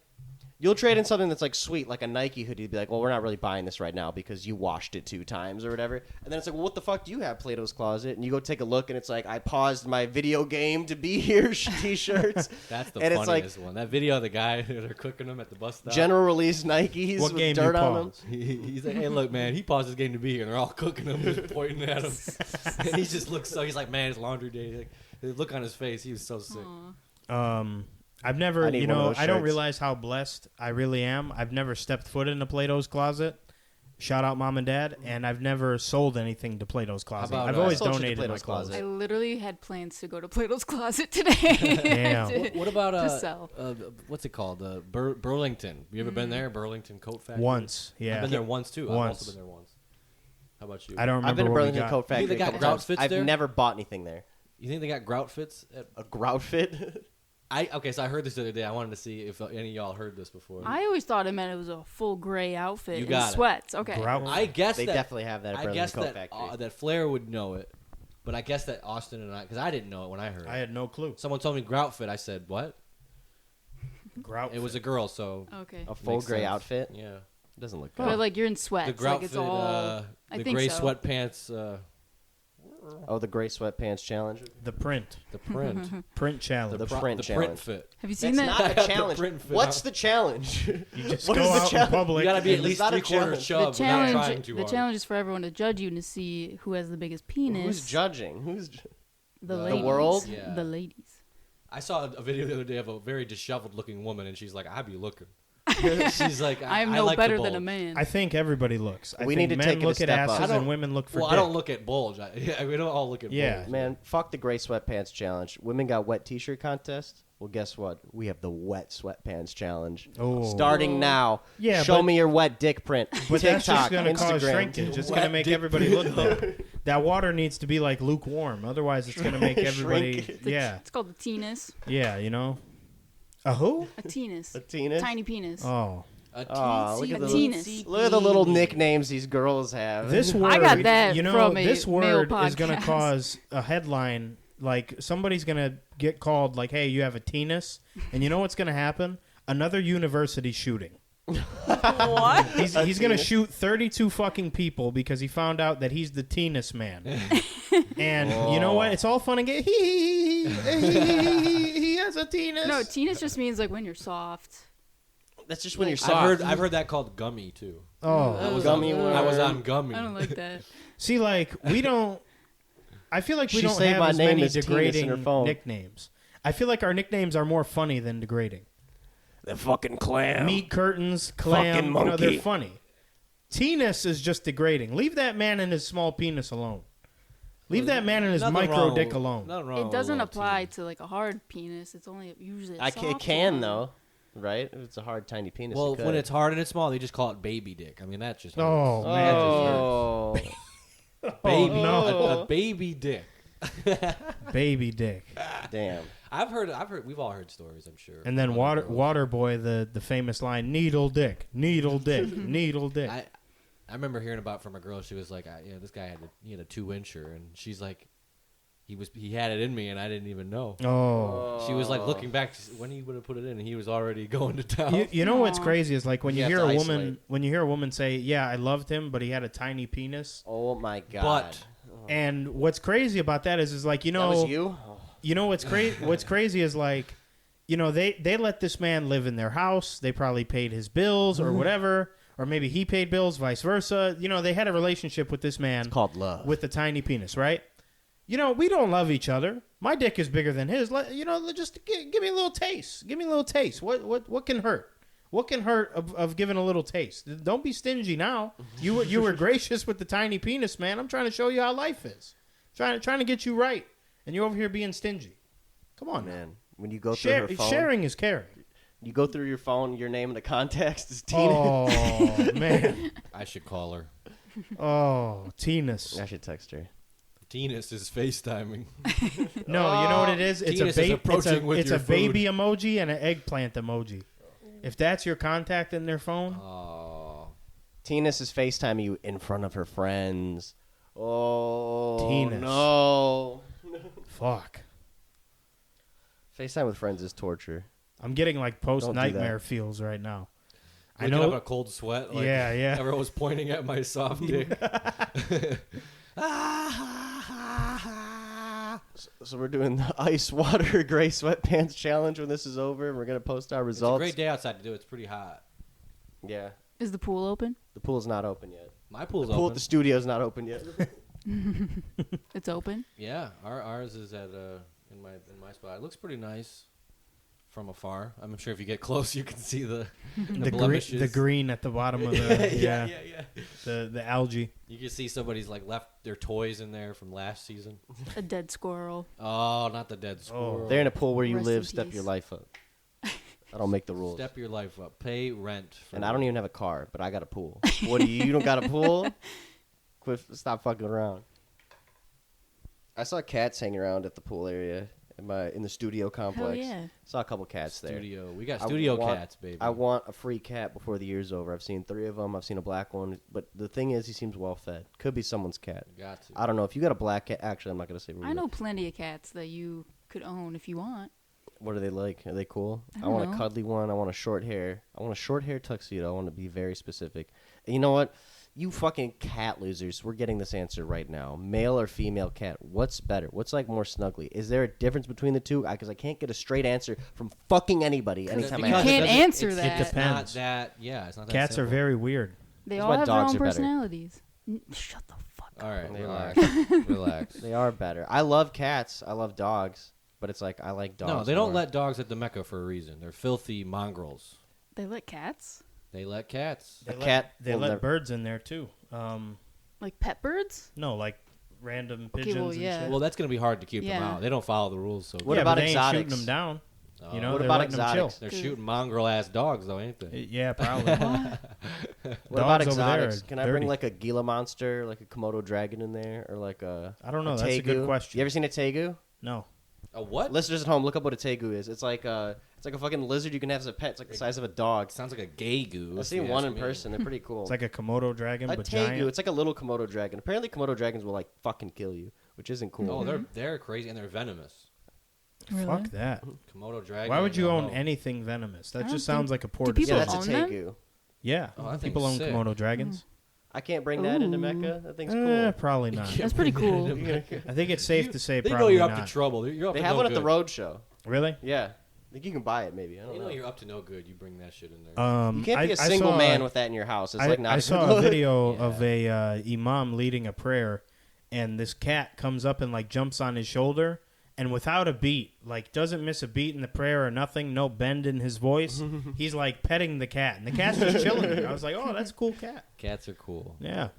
You'll trade in something that's like sweet, like a Nike hoodie. You'd be like, well, we're not really buying this right now because you washed it 2 times or whatever. And then it's like, well, what the fuck do you have, Plato's Closet? And you go take a look, and it's like, I paused my video game to be here T-shirts. That's the funniest one. That video of the guy they're cooking them at the bus stop. General release Nikes what with dirt on them. He's like, hey, look, man, he paused his game to be here, and they're all cooking him, just pointing at him. And he just looks he's like, man, it's laundry day. Like, the look on his face, he was so sick. I've never, I don't shirts. realize how blessed I really am. I've never stepped foot into Plato's Closet. Shout out Mom and Dad. And I've never sold anything to Plato's Closet. I've always donated my clothes. I literally had plans to go to Plato's Closet today. Damn. What about to sell. What's it called? Burlington. You ever been there? Burlington Coat Factory? Once, yeah. I've been there once too. Once. I've also been there once. How about you? I don't remember. I've been to what we Burlington got. Coat Factory. They got grout fits there? I've never bought anything there. You think they got grout fits? A grout fit? So I heard this the other day. I wanted to see if any of y'all heard this before. I always thought it meant it was a full gray outfit You and got it. sweats. Okay. Grout. I guess They that, definitely have that at I Burlington guess Coat that Factory. that Flair would know it, but I guess that Austin and I, because I didn't know it when I heard it. I had no clue. Someone told me grout fit. I said what? Grout. It was a girl, so Okay. A full makes gray sense. outfit? Yeah. It doesn't look good. But like you're in sweats. The grout like it's fit. all. I The think gray so. sweatpants. Oh, the gray sweatpants challenge? The print. The print. Print challenge. The the print print challenge. fit. Have you seen That's that? not a The challenge. print fit What's out. the challenge? You just What go is the out in challenge? public. You got to be at and- least not a 3/4 challenge. chub The without trying challenge. too The hard. challenge is for everyone to judge you and to see who has the biggest penis. Who's judging? Who's The The ladies. world? Yeah. The ladies. I saw a video the other day of a very disheveled looking woman, and she's like, "I be looking." She's like, I'm I no like better the than a bulge. man. I think everybody looks. I We think need to men take it a look at step up. asses I don't- and women look for Well, dick. I don't look at bulge. We don't all look at Yeah. bulge. Man, fuck the gray sweatpants challenge. Women got wet t-shirt contest. Well, guess what? We have the wet sweatpants challenge. Oh. Starting now. Yeah, Show but- me your wet dick print. But that's TikTok, just going to cause Instagram. shrinkage. It's Wet going to make dick everybody look bad. That water needs to be like lukewarm. Otherwise, it's going to make everybody. Shrinkage. Yeah. It's called the penis. Yeah, you know. A who? A penis. A penis? Tiny penis. Oh. Aw, look A at the penis. Look at the little nicknames these girls have. This word, I got that you know, from a this male word is going to podcast. cause a headline. Like, somebody's going to get called, like, hey, you have a penis. And you know what's going to happen? Another university shooting. What? He's going to shoot 32 fucking people because he found out that he's the penis man. And you know what? It's all fun and games. He has a penis. No, penis just means like when you're soft. That's just when you're soft. I've heard that called gummy too. Oh. I was Gummy on, worm. I was on gummy. I don't like that. See, like, we don't... I feel like we She don't saved have my as name many as Tinas in degrading her phone. nicknames. I feel like our nicknames are more funny than degrading. The fucking clam. Meat curtains, clam, Fucking you know, they're monkey. funny. Penis is just degrading. Leave that man and his small penis alone. Leave that man and his Nothing micro wrong dick with- alone. nothing wrong It with doesn't a little apply tea. to like a hard penis. It's only usually a It soft can, one. though. Right? If it's a hard, tiny penis. Well, it could. when it's hard and it's small, they just call it baby dick. I mean, that's just Oh, man. Oh. baby, no. a baby dick. Baby dick. Damn. I've heard. We've all heard stories. I'm sure. And then Other girls. Water Boy, the famous line, needle dick, needle dick, needle dick. I remember hearing about from a girl. She was like, this guy had a 2-incher, and she's like, he had it in me, and I didn't even know. Oh. She was like looking back when he would have put it in, and he was already going to town. You know what's Aw. crazy is like when You you have hear to a woman isolate. say, "Yeah, I loved him, but he had a tiny penis." Oh, my God. But And what's crazy about that is like that was you? you know what's crazy? What's crazy is like you know, they let this man live in their house. They probably paid his bills or whatever, or maybe he paid bills, vice versa. You know, they had a relationship with this man. It's called love. With the tiny penis, right? You know, we don't love each other. My dick is bigger than his. You know, just give me a little taste. Give me a little taste. What can hurt? What can hurt of giving a little taste? Don't be stingy now. You were gracious with the tiny penis, man. I'm trying to show you how life is. Trying to get you right, and you're over here being stingy. Come on, man. When you go through her phone, sharing is caring. You go through your phone, your name in the context is Tina. Oh man, I should call her. Oh, Tinas. I should text her. Tinas is FaceTiming. No, you know what it is? It's Tinas is approaching with it's your a baby food. emoji and an eggplant emoji. If that's your contact in their phone, Tinas is FaceTiming you in front of her friends. Oh, Tinas. No. Fuck. FaceTime with friends is torture. I'm getting like post-nightmare that. feels right now. I know. Up a cold sweat. Like, yeah. Everyone's pointing at my soft dick. So we're doing the ice water gray sweatpants challenge when this is over, and we're going to post our results. It's a great day outside to do it. It's pretty hot. Yeah. Is the pool open? The pool's not open yet. My pool's the pool open. at the studio's not open yet. It's open? Yeah. Ours is at in my spot. It looks pretty nice from afar. I'm sure if you get close, you can see the blemishes. The green at the bottom of the yeah. the algae. You can see somebody's like left their toys in there from last season. A dead squirrel. Oh, not the dead squirrel. They're in a pool where you Rest live. in Step peace. your life up. I don't make the rules. Step your life up. Pay rent. And I don't even have a car, but I got a pool. What do you? You don't got a pool? Stop fucking around. I saw cats hanging around at the pool area in the studio complex. Hell yeah. Saw a couple cats there. We got studio cats, baby. I want a free cat before the year's over. I've seen 3 of them. I've seen a black one, but the thing is, he seems well fed. Could be someone's cat. Got to. I don't know if you got a black cat. Actually, I'm not gonna say. I know plenty of cats that you could own if you want. What are they like? Are they cool? I I want don't a know. cuddly one. I want a short hair. I want a short hair tuxedo. I want to be very specific. And you know what? You fucking cat losers. We're getting this answer right now. Male or female cat? What's better? What's like more snuggly? Is there a difference between the two? Because I can't get a straight answer from fucking anybody anytime I You ask. can't answer it's that. It depends. It's not that Cats are simple. very weird. They That's all why have their dogs own are better. personalities. Shut the fuck up. All right, They relax. Relax. They are better. I love cats. I love dogs. But it's like I like dogs. No, they don't more. let dogs at the Mecca for a reason. They're filthy mongrels. They let cats? They let cats. A cat. They will let never- birds in there too. Like pet birds? No, like random Okay, pigeons well, and yeah. shit. Well, that's going to be hard to keep them Yeah. out. They don't follow the rules. So What yeah, about but they ain't exotics? shooting them down. You know, What they're about letting them chill. exotics? They're shooting mongrel-ass dogs, though, ain't they? Yeah, probably. What about Dogs over there exotics? are Can I dirty. bring like a Gila monster, like a Komodo dragon in there, or like a? I don't know. a That's a good tegu? question. You ever seen a tegu? No. A what? Listeners at home, look up what a tegu is. It's like a fucking lizard you can have as a pet. It's like the size of a dog. Sounds like a gay goo. I've seen one in person. They're pretty cool. It's like a Komodo dragon, a but tegu. giant. It's like a little Komodo dragon. Apparently, Komodo dragons will like fucking kill you, which isn't cool. Oh, they're crazy and they're venomous. Really? Fuck that. Komodo dragon. Why would you no, own no. anything venomous? That I don't just sounds like a poor do people yeah, decision. that's a own them? tegu. Yeah, Oh, that people thing's own sick. Komodo dragons. I can't bring that into Ooh. Mecca. That thing's cool. Probably not. Yeah, That's pretty cool. I think it's safe to say They know probably you're up not. to trouble. You're up They to have no one at the good. road show. Really? Yeah, I think you can buy it. Maybe I don't You know. know you're up to no good. You bring that shit in there. You can't be a I single saw man with that in your house. It's like not. I a saw good a look. video Yeah. of a imam leading a prayer, and this cat comes up and like jumps on his shoulder, and without a beat, like doesn't miss a beat in the prayer or nothing, no bend in his voice. He's like petting the cat, and the cat's just chilling there. I was like, oh, that's a cool cat. Cats are cool. Yeah,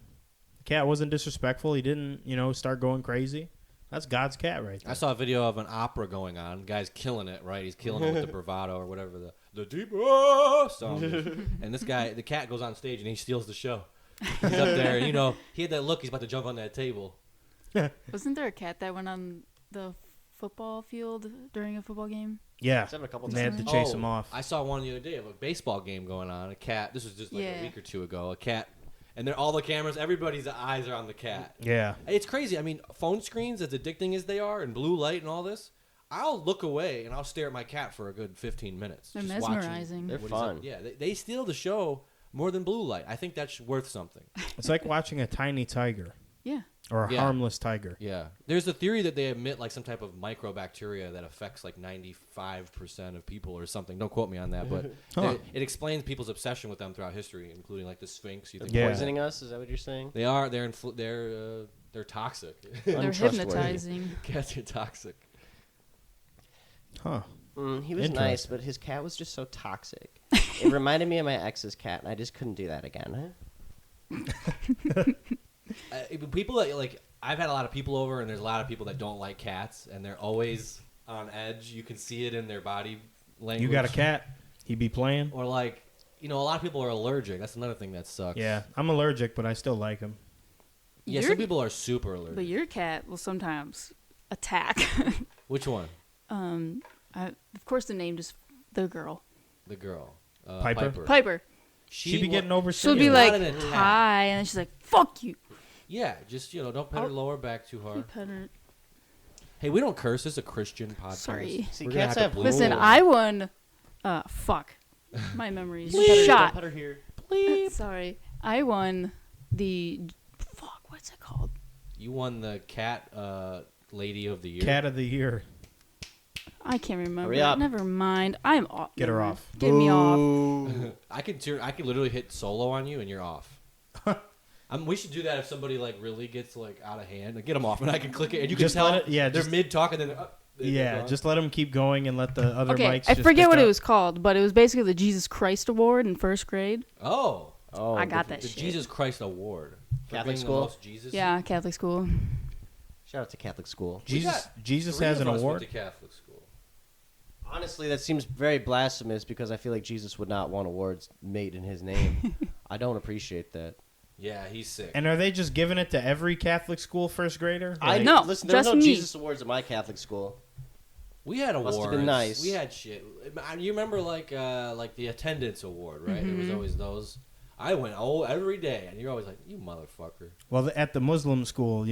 the cat wasn't disrespectful. He didn't, start going crazy. That's God's cat right there. I saw a video of an opera going on. Guy's killing it, right? He's killing it with the bravado or whatever the deep song is. And this guy, the cat goes on stage and he steals the show. He's up there, and, he had that look. He's about to jump on that table. Wasn't there a cat that went on the football field during a football game? Yeah, It's happened a couple and they had to times. chase him off. I saw one the other day of a baseball game going on. A cat. This was just like Yeah. a week or two ago. A cat. And all the cameras, everybody's eyes are on the cat. Yeah, It's crazy. I mean, phone screens, as addicting as they are, and blue light and all this, I'll look away and I'll stare at my cat for a good 15 minutes. They're just watching mesmerizing. They're what he's fun. up. Yeah, they steal the show more than blue light. I think that's worth something. it's like watching a tiny tiger. Yeah. Or a harmless tiger. Yeah. There's a theory that they emit like some type of microbacteria that affects like 95% of people or something. Don't quote me on that, but it explains people's obsession with them throughout history, including like the Sphinx. You think They're poisoning us? Is that what you're saying? They are. They're toxic. They're hypnotizing. Cats are toxic. Huh. He was nice, but his cat was just so toxic. It reminded me of my ex's cat, and I just couldn't do that again. People that like, I've had a lot of people over, and there's a lot of people that don't like cats, and they're always on edge. You can see it in their body language. You got a cat? He be playing? Or like, a lot of people are allergic. That's another thing that sucks. Yeah, I'm allergic, but I still like him. Yeah, some people are super allergic. But your cat will sometimes attack. Which one? Of course, the name just the girl. The girl. Piper. She be getting over. She'll be like, hi, and then she's like, fuck you. Yeah, just, don't pet her lower back too hard. Pet her. Hey, we don't curse. This is a Christian podcast. Sorry. See, cats have Listen, I won. Fuck. My memory is shot. Don't pet her here. Sorry. I won the. Fuck, what's it called? You won the cat lady of the year. Cat of the year. I can't remember. Hurry up. Never mind. I'm off. Get her off. Get me off. I could literally hit solo on you and you're off. We should do that if somebody like really gets like out of hand. Like, get them off, and I can click it, and you can tell they're mid talk, and then just let them keep going and let the other mics. I forget what it was called, but it was basically the Jesus Christ Award in first grade. Oh, I got that the shit. Jesus Christ Award. Catholic school. Yeah, Catholic school. Shout out to Catholic school. Jesus has an award. Went to Catholic school. Honestly, that seems very blasphemous because I feel like Jesus would not want awards made in his name. I don't appreciate that. Yeah, he's sick. And are they just giving it to every Catholic school first grader? No, listen, there were no me. Jesus awards at my Catholic school. We had awards. Must have been nice. We had shit. You remember like the attendance award, right? Mm-hmm. It was always those. I went every day, and you're always like, you motherfucker. Well, at the Muslim school,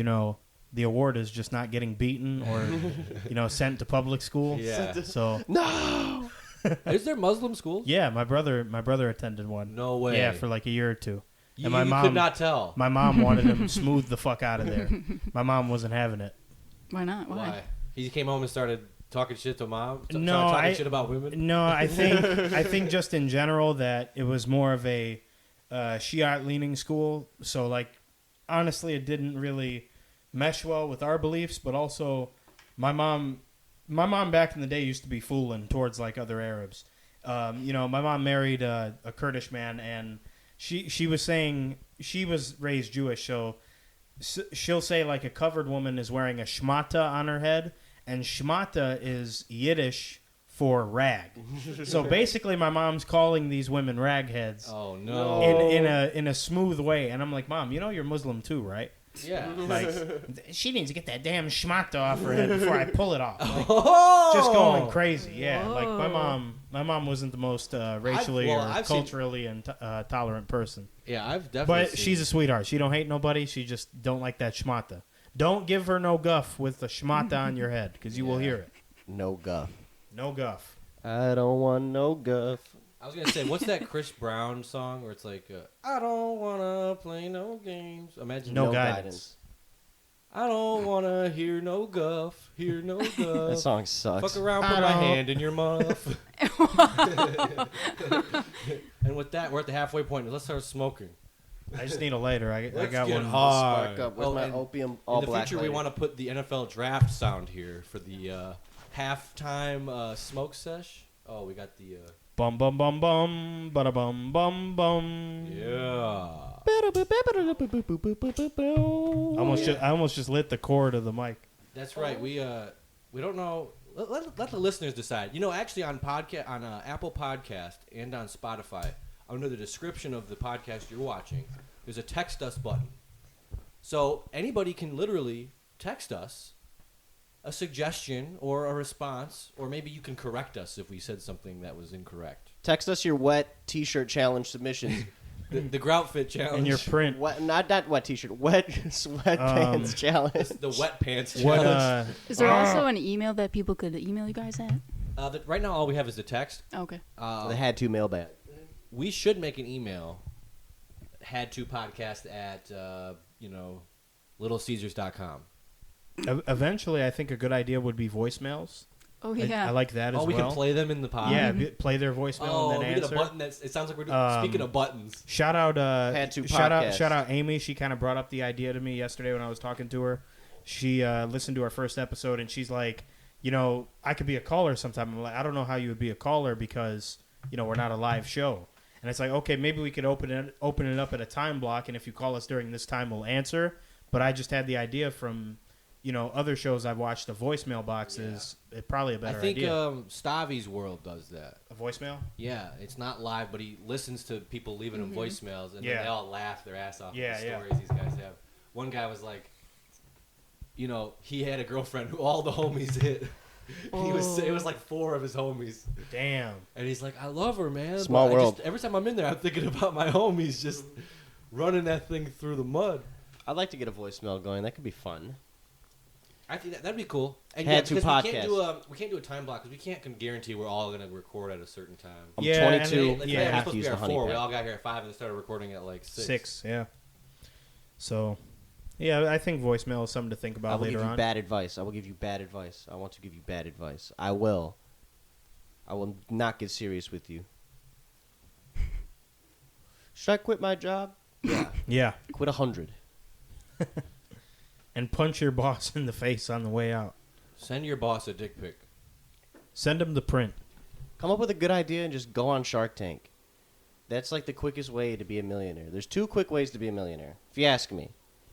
the award is just not getting beaten or, sent to public school. Yeah. So No. Is there Muslim schools? yeah, my brother attended one. No way. Yeah, for like a year or two. You, and my mom could not tell. My mom wanted him smooth the fuck out of there. My mom wasn't having it. Why not? Why? He came home and started talking shit to mom. Talking shit about women. No, I think just in general that it was more of a Shiite leaning school. So like, honestly, it didn't really mesh well with our beliefs. But also, my mom back in the day used to be fooling towards like other Arabs. My mom married a Kurdish man, and she was saying she was raised Jewish, so she'll say like a covered woman is wearing a shmata on her head, and shmata is Yiddish for rag. So basically, my mom's calling these women ragheads. Oh no! In a smooth way, and I'm like, Mom, you're Muslim too, right? Yeah. Like, she needs to get that damn schmata off her head before I pull it off. Like, Oh! just going crazy. Yeah. Whoa. Like my mom wasn't the most racially or culturally and tolerant person. Yeah, I've definitely. But she's a sweetheart. She don't hate nobody. She just don't like that schmata. Don't give her no guff with the schmata on your head, because you will hear it. No guff. No guff. I don't want no guff. I was gonna say, what's that Chris Brown song where it's like, I don't wanna play no games. Imagine No guidance. I don't wanna hear no guff. Hear no guff. That song sucks. Fuck around, put my hand in your muff. And with that, we're at the halfway point. Let's start smoking. I just need a lighter. I Let's got get one. hard. Spark up with my opium all in the black future, we lighter. want to put the NFL draft sound here for the halftime smoke sesh. Oh, we got the. Bum bum bum bum, bada bum bum bum. Yeah. I almost just lit the cord of the mic. That's right. We don't know. Let the listeners decide. Actually on Apple Podcast and on Spotify, under the description of the podcast you're watching, there's a text us button. So anybody can literally text us a suggestion or a response, or maybe you can correct us if we said something that was incorrect. Text us your wet T-shirt challenge submissions. The grout fit challenge. And your print. Not wet T-shirt. Wet sweatpants challenge. The wet pants challenge. Is there also an email that people could email you guys at? Right now, all we have is the text. Okay. The had to mailbag. We should make an email. Had to podcast at LittleCaesars.com. Eventually, I think a good idea would be voicemails. Oh yeah. I like that as well. Oh, we can play them in the pod? Yeah, play their voicemail and then we answer. get a button it sounds like we're doing, speaking of buttons. Shout out Podcast. shout out Amy. She kind of brought up the idea to me yesterday when I was talking to her. She listened to our first episode and she's like, I could be a caller sometime. I'm like, I don't know how you would be a caller because, we're not a live show. And it's like, okay, maybe we could open it up at a time block, and if you call us during this time, we'll answer. But I just had the idea from, other shows I've watched, the voicemail box is probably a better idea. I think Stavi's World does that. A voicemail? Yeah, it's not live, but he listens to people leaving him voicemails, and then they all laugh their ass off at the stories these guys have. One guy was like, he had a girlfriend who all the homies hit. It was like 4 of his homies. Damn. And he's like, I love her, man. Small world. Every time I'm in there, I'm thinking about my homies just running that thing through the mud. I'd like to get a voicemail going. That could be fun. I think that'd be cool. And Because we can't do a time block because we can't guarantee we're all going to record at a certain time. I'm Yeah, 22. and I have supposed to use be the at honey 4. pack. We all got here at 5 and started recording at like 6. 6, yeah. So, yeah, I think voicemail is something to think I about will later give you on. bad advice. I will give you bad advice. I want to give you bad advice. I will not get serious with you. Should I quit my job? Yeah. Yeah. Quit 100. And punch your boss in the face on the way out. Send your boss a dick pic. Send him the print. Come up with a good idea and just go on Shark Tank. That's like the quickest way to be a millionaire. There's 2 quick ways to be a millionaire, if you ask me.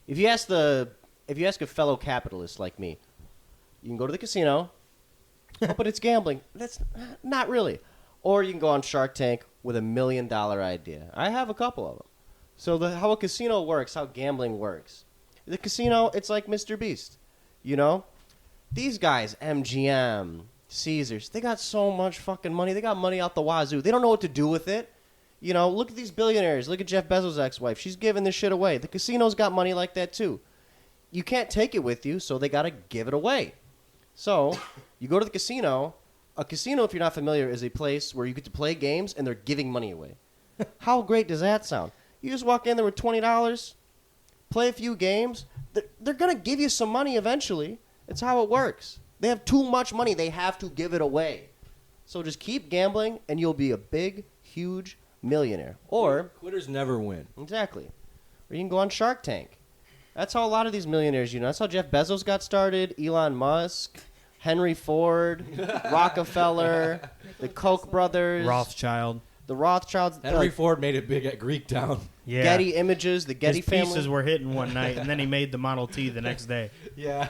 If you ask a fellow capitalist like me, you can go to the casino, but it's gambling. That's not really. Or you can go on Shark Tank with $1 million idea. I have a couple of them. So how a casino works, how gambling works. The casino, it's like Mr. Beast. These guys, MGM, Caesars, they got so much fucking money. They got money out the wazoo. They don't know what to do with it. Look at these billionaires. Look at Jeff Bezos' ex-wife. She's giving this shit away. The casino's got money like that too. You can't take it with you, so they got to give it away. So you go to the casino. A casino, if you're not familiar, is a place where you get to play games and they're giving money away. How great does that sound? You just walk in there with $20, play a few games. They're going to give you some money eventually. It's how it works. They have too much money. They have to give it away. So just keep gambling, and you'll be a big, huge millionaire. Or Quitters never win. exactly. Or you can go on Shark Tank. That's how a lot of these millionaires, That's how Jeff Bezos got started, Elon Musk, Henry Ford, Rockefeller, the Koch brothers. Rothschild. The Rothschilds. Henry Ford made it big at Greektown. Yeah. Getty Images, the Getty His family. pieces were hitting one night, and then he made the Model T the next day. Yeah.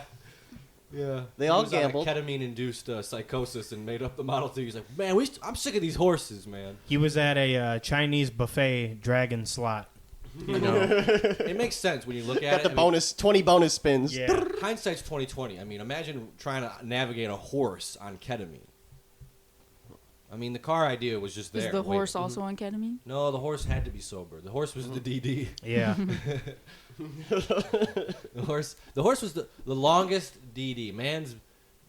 Yeah. They all He was on a gambled. ketamine-induced psychosis and made up the Model T. He's like, man, I'm sick of these horses, man. He was at a Chinese buffet dragon slot. It makes sense when you look at Got it. the 20 bonus spins. Yeah. Hindsight's 20/20. I mean, imagine trying to navigate a horse on ketamine. I mean, the car idea was just there. Is the Wait. horse also on ketamine? No, the horse had to be sober. The horse was the DD. Yeah. The horse was the longest DD. Man's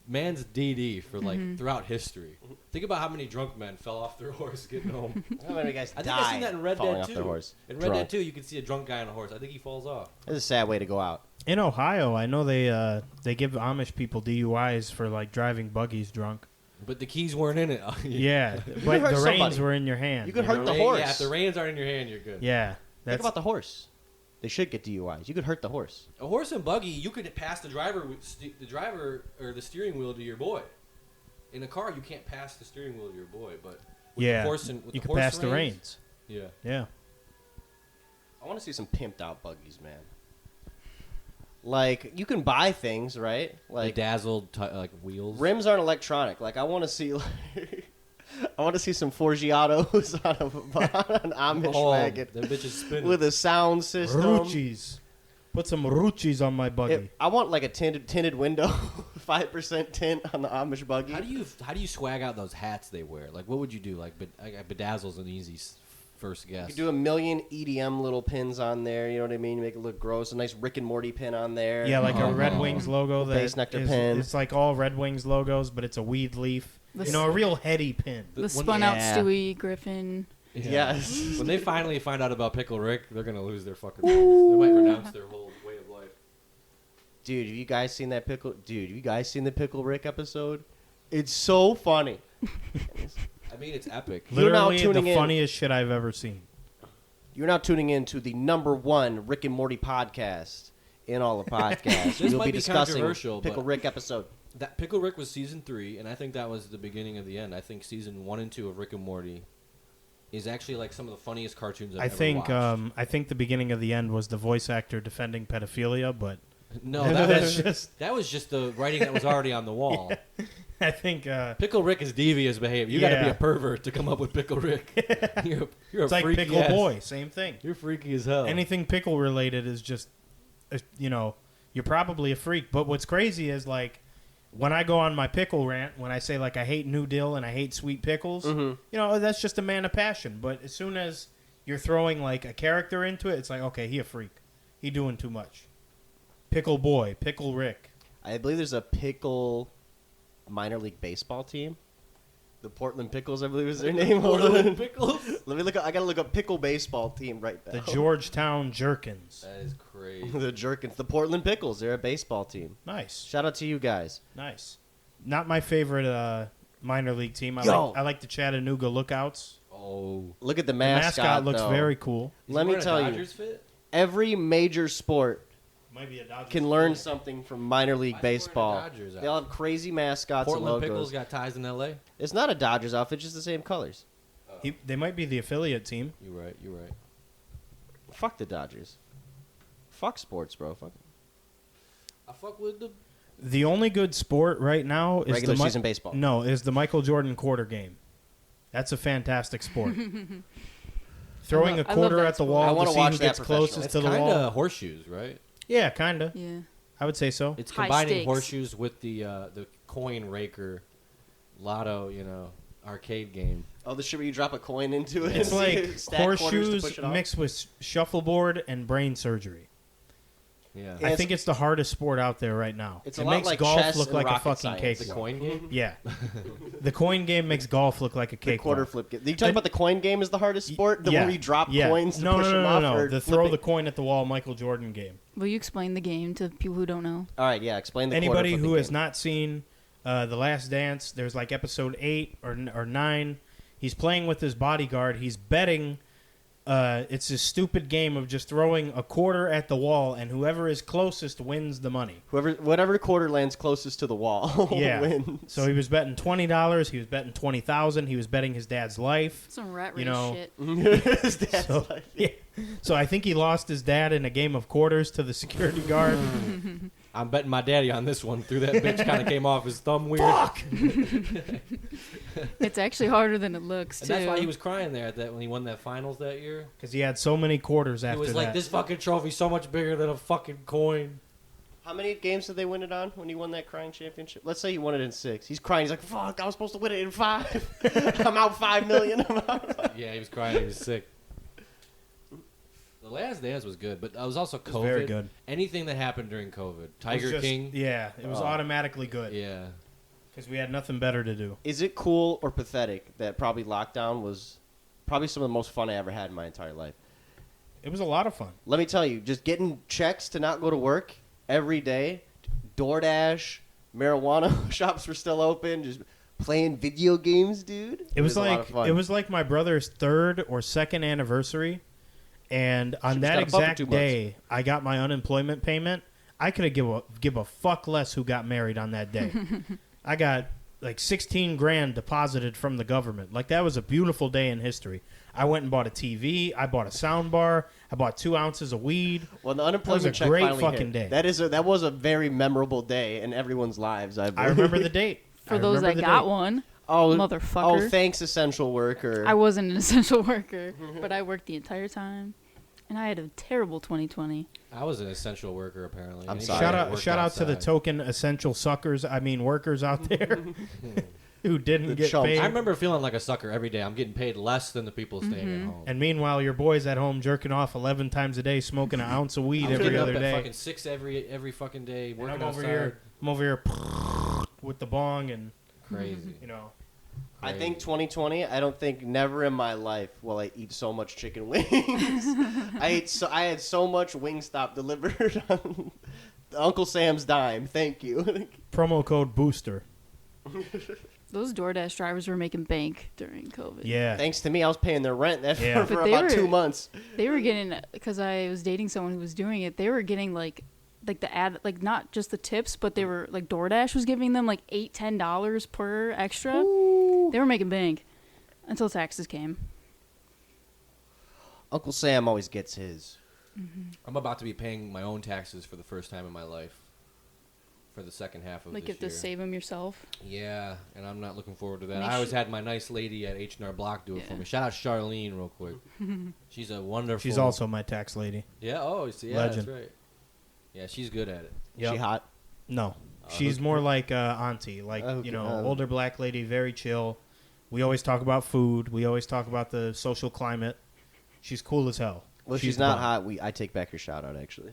DD for throughout history. Think about how many drunk men fell off their horse getting home. How many guys I think I've seen that in Red falling Dead off 2. their horse? In Red Dead 2, you can see a drunk guy on a horse. I think he falls off. It's a sad way to go out. In Ohio, I know they give Amish people DUIs for driving buggies drunk. But the keys weren't in it. Yeah, could but hurt the reins somebody. were in your hand. You could hurt the Yeah, horse. if the reins aren't in your hand, you're good. Yeah, Think about the horse. They should get DUIs. You could hurt the horse. A horse and buggy, you could pass the driver or the steering wheel to your boy. In a car, you can't pass the steering wheel to your boy, but with the horse and with you the can horse pass the reins. Yeah. Yeah. I want to see some pimped out buggies, man. You can buy things, right? Bedazzled wheels. Rims aren't electronic. I want to see I want to see some Forgiatos on an Amish wagon them bitches spinning. with a sound system. Ruchis. Put some Ruchis on my buggy. I want a tinted window, 5% tint on the Amish buggy. How do you swag out those hats they wear? What would you do? Bedazzle's an easy first guess. You could do a million EDM little pins on there. You know what I mean? Make it look gross. A nice Rick and Morty pin on there. Yeah, a Red Wings logo. Base nectar pin. It's like all Red Wings logos, but it's a weed leaf. A real heady pin. The spun out Stewie Griffin. Yeah. Yes. When they finally find out about Pickle Rick, they're gonna lose their fucking minds. They might renounce their whole way of life. Dude, have you guys seen that pickle? Dude, have you guys seen the Pickle Rick episode? It's so funny. I mean, it's epic. Literally the funniest shit I've ever seen. You're now tuning in to the #1 Rick and Morty podcast in all the podcasts. This We'll might be be discussing controversial, Pickle but- Rick episode. That Pickle Rick was season 3, and I think that was the beginning of the end. I think season 1 and 2 of Rick and Morty is actually like some of the funniest cartoons I've ever watched. I think the beginning of the end was the voice actor defending pedophilia, but No, that was just the writing that was already on the wall. Yeah. I think Pickle Rick is devious behavior. You got to be a pervert to come up with Pickle Rick. You're it's a like freaky Pickle ass. Boy, same thing. You're freaky as hell. Anything pickle related is just, you're probably a freak. But what's crazy is like when I go on my pickle rant, when I say like I hate New Dill and I hate sweet pickles, that's just a man of passion. But as soon as you're throwing like a character into it, it's like, okay, he a freak. He doing too much. Pickle Boy, Pickle Rick. I believe there's a pickle minor league baseball team. The Portland Pickles, I believe is their name. Portland Pickles? Let me look up. I gotta look up pickle baseball team right now. The Georgetown Jerkins. That is crazy. The Jerkins. The Portland Pickles. They're a baseball team. Nice. Shout out to you guys. Nice. Not my favorite minor league team. I like the Chattanooga Lookouts. Oh. Look at the The mascot. mascot looks though. very cool. Let me tell you, Dodgers fit? every major sport Might be a Dodgers can learn something from minor league Why is he wearing a baseball. Dodgers They all have crazy mascots Portland and Pickles logos. got ties in L.A.? It's not a Dodgers outfit, just the same colors. They might be the affiliate team. You're right. Fuck the Dodgers. Fuck sports, bro. Fuck. I fuck with the... The only good sport right now is Regular season baseball. No, is the Michael Jordan quarter game. That's a fantastic sport. Throwing a I love quarter that at the sport. wall I to wanna see watch who that gets professional. closest It's to the kind wall. of horseshoes, right? Yeah, kind of. Yeah. I would say so. It's High combining stakes. horseshoes with the coin raker lotto, arcade game. Oh, the shit where you drop a coin into it. It's and like stack quarters to horseshoes push it off? mixed with shuffleboard and brain surgery. Yeah. Yeah. I think it's the hardest sport out there right now. It's it a lot makes like golf chess look and like a rocket fucking science. cake. The coin game? Yeah. The coin game makes golf look like a The cake. quarter flip game. You talking about the coin game is the hardest sport? The one where you drop coins to push them off? No. Or The flip throw it? the coin at the wall Michael Jordan game. Will you explain the game to people who don't know? All right, yeah. Explain the Anybody quarter who has game. not seen The Last Dance, there's like episode 8 or 9. He's playing with his bodyguard. He's betting. It's this stupid game of just throwing a quarter at the wall, and whoever is closest wins the money. Whatever quarter lands closest to the wall Yeah. wins. So he was betting $20. He was betting $20,000. He was betting his dad's life. Some rat race You know, shit. His dad's So, like- yeah. So I think he lost his dad in a game of quarters to the security guard. I'm betting my daddy on this one. Through that bitch kind of came off his thumb weird. Fuck! It's actually harder than it looks, And too. that's why he was crying there when he won that finals that year. Because he had so many quarters after He was that. like, this fucking trophy's so much bigger than a fucking coin. How many games did they win it on when he won that crying championship? Let's say he won it in 6. He's crying. He's like, fuck, I was supposed to win it in 5. I'm out $5 million. I'm out. Yeah, he was crying. He was sick. The Last Dance was good, but it was also COVID. It was very good. Anything that happened during COVID. It was Tiger just- King. Yeah, it was Oh. automatically good. Yeah. Because we had nothing better to do. Is it cool or pathetic that probably lockdown was probably some of the most fun I ever had in my entire life? It was a lot of fun. Let me tell you, just getting checks to not go to work every day, DoorDash, marijuana shops were still open, just playing video games, dude. It was a lot like of fun. it was like my brother's 3rd or 2nd anniversary, and on Should've that got a bump for exact 2 months. day, I got my unemployment payment. I could have give a fuck less who got married on that day. I got like 16 grand deposited from the government. Like that was a beautiful day in history. I went and bought a TV. I bought a sound bar. I bought 2 ounces of weed. Well, the unemployment That was a check great finally fucking hit. day. That was a very memorable day in everyone's lives. I I remember the date. For I those remember that the got date. one, Oh, motherfucker. Oh, thanks, essential worker. I wasn't an essential worker, but I worked the entire time, and I had a terrible 2020. I was an essential worker, apparently. I'm Anybody sorry. Shout that out, worked shout out to the outside. token essential workers out there who didn't The get chumps. paid. I remember feeling like a sucker every day. I'm getting paid less than the people staying at home. And meanwhile, your boy's at home jerking off 11 times a day, smoking an ounce of weed I was every getting other up at day. fucking 6 every fucking day, And working I'm over outside. here with the bong, and Crazy. you know, I think 2020. I don't think never in my life will I eat so much chicken wings. I had so much Wingstop delivered Uncle Sam's dime. Thank you. Promo code Booster. Those DoorDash drivers were making bank during COVID. Yeah. Thanks to me, I was paying their rent for But they about were- 2 months. They were getting, because I was dating someone who was doing it, they were getting like the ad, like not just the tips, but they were like DoorDash was giving them like $8-10 per extra. Ooh. They were making bank until taxes came. Uncle Sam always gets his. I'm about to be paying my own taxes for the first time in my life. For the second half of Like this you have to save them yourself. Yeah, and I'm not looking forward to that. Make I always sure- had my nice lady at H&R Block do it for Yeah. me. Shout out Charlene real quick. She's a wonderful... She's also my tax lady. Yeah, yeah, Legend. that's right. Yeah, she's good at it. Yep. She hot? No. She's more like auntie. Like, Okay. older black lady, very chill. We always talk about food. We always talk about the social climate. She's cool as hell. Well, She's she's not bomb. hot. I take back your shout out, actually.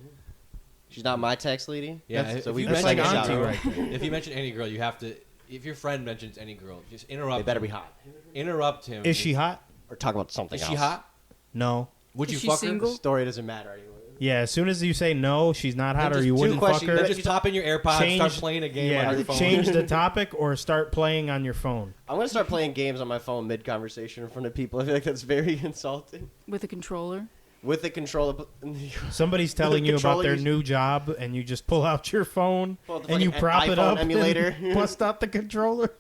She's not my tax lady? Yeah, That's- so if we you just That's mention like like a auntie shout right out. there. if you mention any girl, you have to... If your friend mentions any girl, just interrupt They better him. be hot. Interrupt him. Is she hot? Or talk about something Is else. she hot? No. Would Is you she fuck single? The story doesn't matter anymore. Yeah, as soon as you say no, she's not hot, Then or just you two wouldn't fuck questions. her, Then just pop in your AirPods, change- start playing a game yeah, on your phone. change the topic or start playing on your phone. I'm going to start playing games on my phone mid-conversation in front of people. I feel like that's very insulting. With a controller. With the controller... Somebody's telling you about controller their you- new job, and you just pull out your phone Pull out the and you fucking prop it iPhone up emulator. and bust out the controller.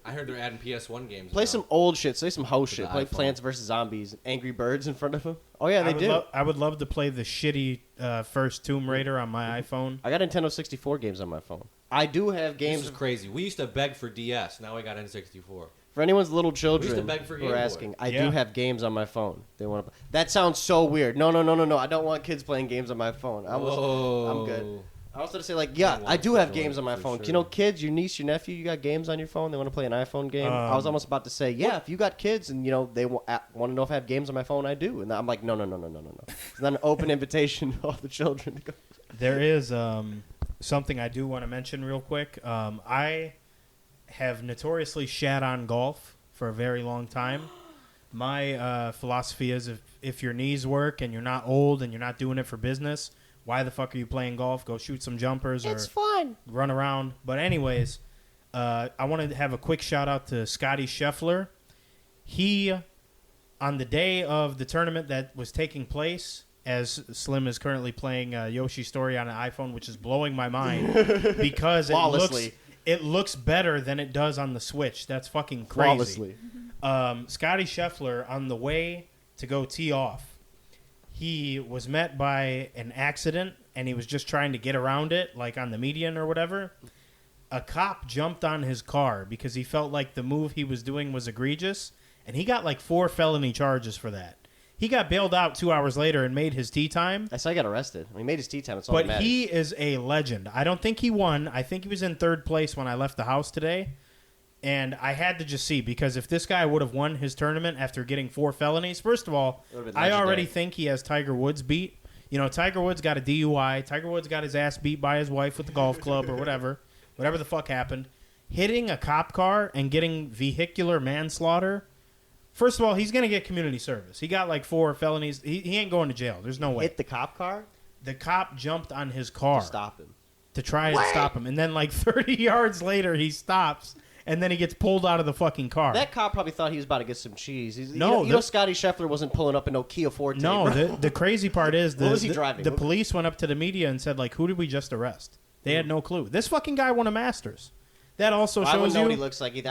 I heard they're adding PS1 games. Play now. some old shit. Say some house To shit. the Play iPhone. Plants vs. Zombies. Angry Birds in front of them. Oh, yeah, they do. I would love to play the shitty first Tomb Raider on my iPhone. I got Nintendo 64 games on my phone. I do have This games... is crazy. We used to beg for DS. Now we got N64. For anyone's little We used children to beg for who Game are Boy. asking, I Yeah. do have games on my phone. They want to. That sounds so weird. No. I don't want kids playing games on my phone. I'm good. I was going to say, like, yeah, I do have games on my for phone. sure. You know, kids, your niece, your nephew, you got games on your phone. They want to play an iPhone game. I was almost about to say, yeah, if you got kids and, they want to know if I have games on my phone, I do. And I'm like, no. It's not an open invitation to all the children to go. There is something I do want to mention real quick. I have notoriously shat on golf for a very long time. My philosophy is if your knees work and you're not old and you're not doing it for business, why the fuck are you playing golf? Go shoot some jumpers or fun. run around. But anyways, I wanted to have a quick shout out to Scottie Scheffler. He, on the day of the tournament that was taking place, as Slim is currently playing Yoshi's Story on an iPhone, which is blowing my mind because Flawlessly. it looks better than it does on the Switch. That's fucking crazy. Flawlessly. Scottie Scheffler, on the way to go tee off, he was met by an accident, and he was just trying to get around it, like on the median or whatever. A cop jumped on his car because he felt like the move he was doing was egregious, and he got like 4 felony charges for that. He got bailed out 2 hours later and made his tee time. I saw he got arrested. He made his tea time. That's all that But matters. he is a legend. I don't think he won. I think he was in 3rd place when I left the house today. And I had to just see, because if this guy would have won his tournament after getting 4 felonies, first of all, It would've been I already legendary. think he has Tiger Woods beat. Tiger Woods got a DUI. Tiger Woods got his ass beat by his wife with the golf club or whatever the fuck happened. Hitting a cop car and getting vehicular manslaughter. First of all, he's going to get community service. He got like 4 felonies. He ain't going to jail. There's no way. Hit the cop car? The cop jumped on his car To stop him. to try and stop him. And then like 30 yards later, he stops, and then he gets pulled out of the fucking car. That cop probably thought he was about to get some cheese. No, you know Scottie Scheffler wasn't pulling up in no Kia Forte. No, bro. the crazy part is What was he driving? The police went up to the media and said, like, who did we just arrest? They had no clue. This fucking guy won a Masters. That also I shows wouldn't know you what he looks like either.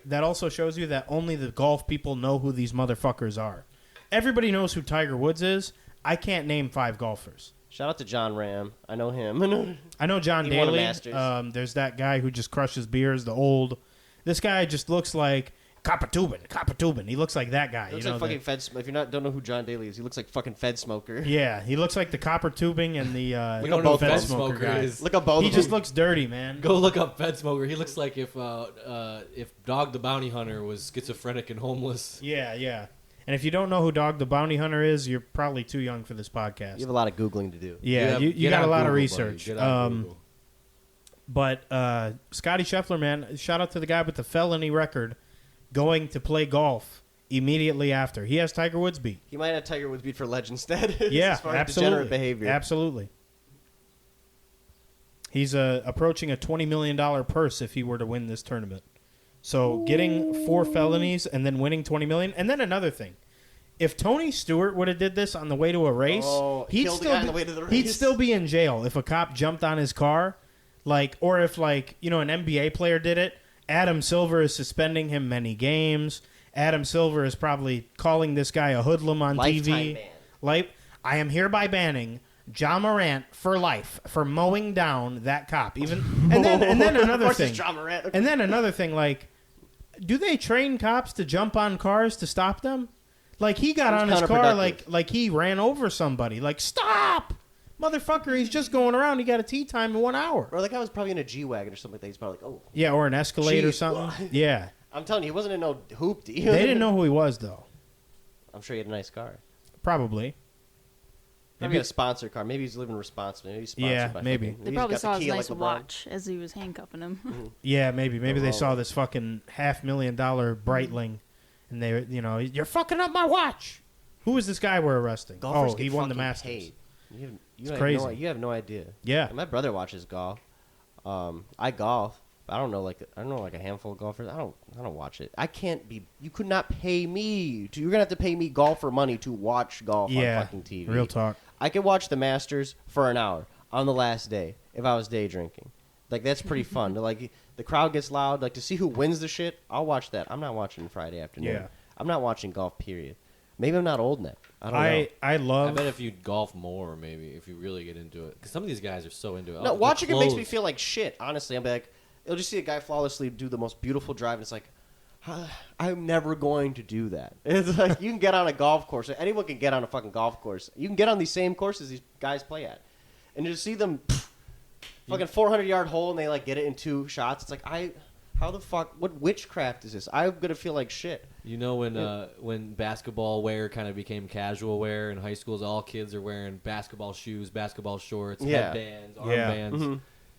That also shows you that only the golf people know who these motherfuckers are. Everybody knows who Tiger Woods is. I can't name 5 golfers. Shout out to John Ram. I know him. I know John He won a Daly. Masters. There's that guy who just crushes beers, the old. This guy just looks like Coppertubin. He looks like that guy. He looks you know, like fucking Fed. If you don't know who John Daly is, he looks like fucking Fed smoker. yeah, he looks like the copper tubing and the We don't know who Fed Fed smoker Smoker guy. is. Look up both. He of just them. looks dirty, man. Go look up Fed Smoker. He looks like if Dog the Bounty Hunter was schizophrenic and homeless. Yeah. And if you don't know who Dog the Bounty Hunter is, you're probably too young for this podcast. You have a lot of googling to do. Yeah, you Get got on a lot of Google, research. buddy. Get on Google. But Scottie Scheffler, man, shout out to the guy with the felony record going to play golf immediately after. He has Tiger Woods beat. He might have Tiger Woods beat for legend status. Yeah, as far as absolutely. degenerate behavior. Absolutely. He's approaching a $20 million purse if he were to win this tournament. So getting 4 felonies and then winning $20 million. And then another thing. If Tony Stewart would have did this on the way to a race, he'd still be in jail if a cop jumped on his car. Or if an NBA player did it. Adam Silver is suspending him many games. Adam Silver is probably calling this guy a hoodlum on TV. Ban. I am hereby banning John Morant for life for mowing down that cop. And then another thing. And then another thing, do they train cops to jump on cars to stop them? He got on his car like he ran over somebody. Stop! Motherfucker, he's just going around. He got a tea time in 1 hour. Or that guy was probably in a G-Wagon or something like that. He's probably oh. Yeah, or an Escalade or something. Yeah. I'm telling you, he wasn't in no hoopty. They didn't know who he was, though. I'm sure he had a nice car. Probably. Maybe a sponsor car. Maybe he's living responsibly. Maybe he's sponsored by maybe. They probably saw his nice watch as he was handcuffing him. Mm-hmm. Yeah, maybe. Maybe they saw this fucking $500,000 Breitling, and they, you're fucking up my watch. Who is this guy we're arresting? Golfers he won the Masters. Paid. It's crazy. You have no idea. Yeah. And my brother watches golf. I golf. I don't know a handful of golfers. I don't watch it. I can't be. You could not pay me. You're gonna have to pay me golfer money to watch golf on fucking TV. Real talk. I could watch the Masters for an hour on the last day if I was day drinking. That's pretty fun. The crowd gets loud. To see who wins the shit. I'll watch that. I'm not watching Friday afternoon. Yeah. I'm not watching golf. Period. Maybe I'm not old enough. I don't know. I bet if you golf more, maybe if you really get into it, because some of these guys are so into it. No, watching it makes me feel like shit. Honestly, I'm it'll just see a guy flawlessly do the most beautiful drive, and it's I'm never going to do that. It's you can get on a golf course. Anyone can get on a fucking golf course. You can get on these same courses these guys play at, and you just see them fucking 400-yard hole, and they get it in 2 shots. It's how the fuck? What witchcraft is this? I'm gonna feel like shit. When basketball wear kind of became casual wear in high schools, all kids are wearing basketball shoes, basketball shorts, headbands, armbands. Mm-hmm.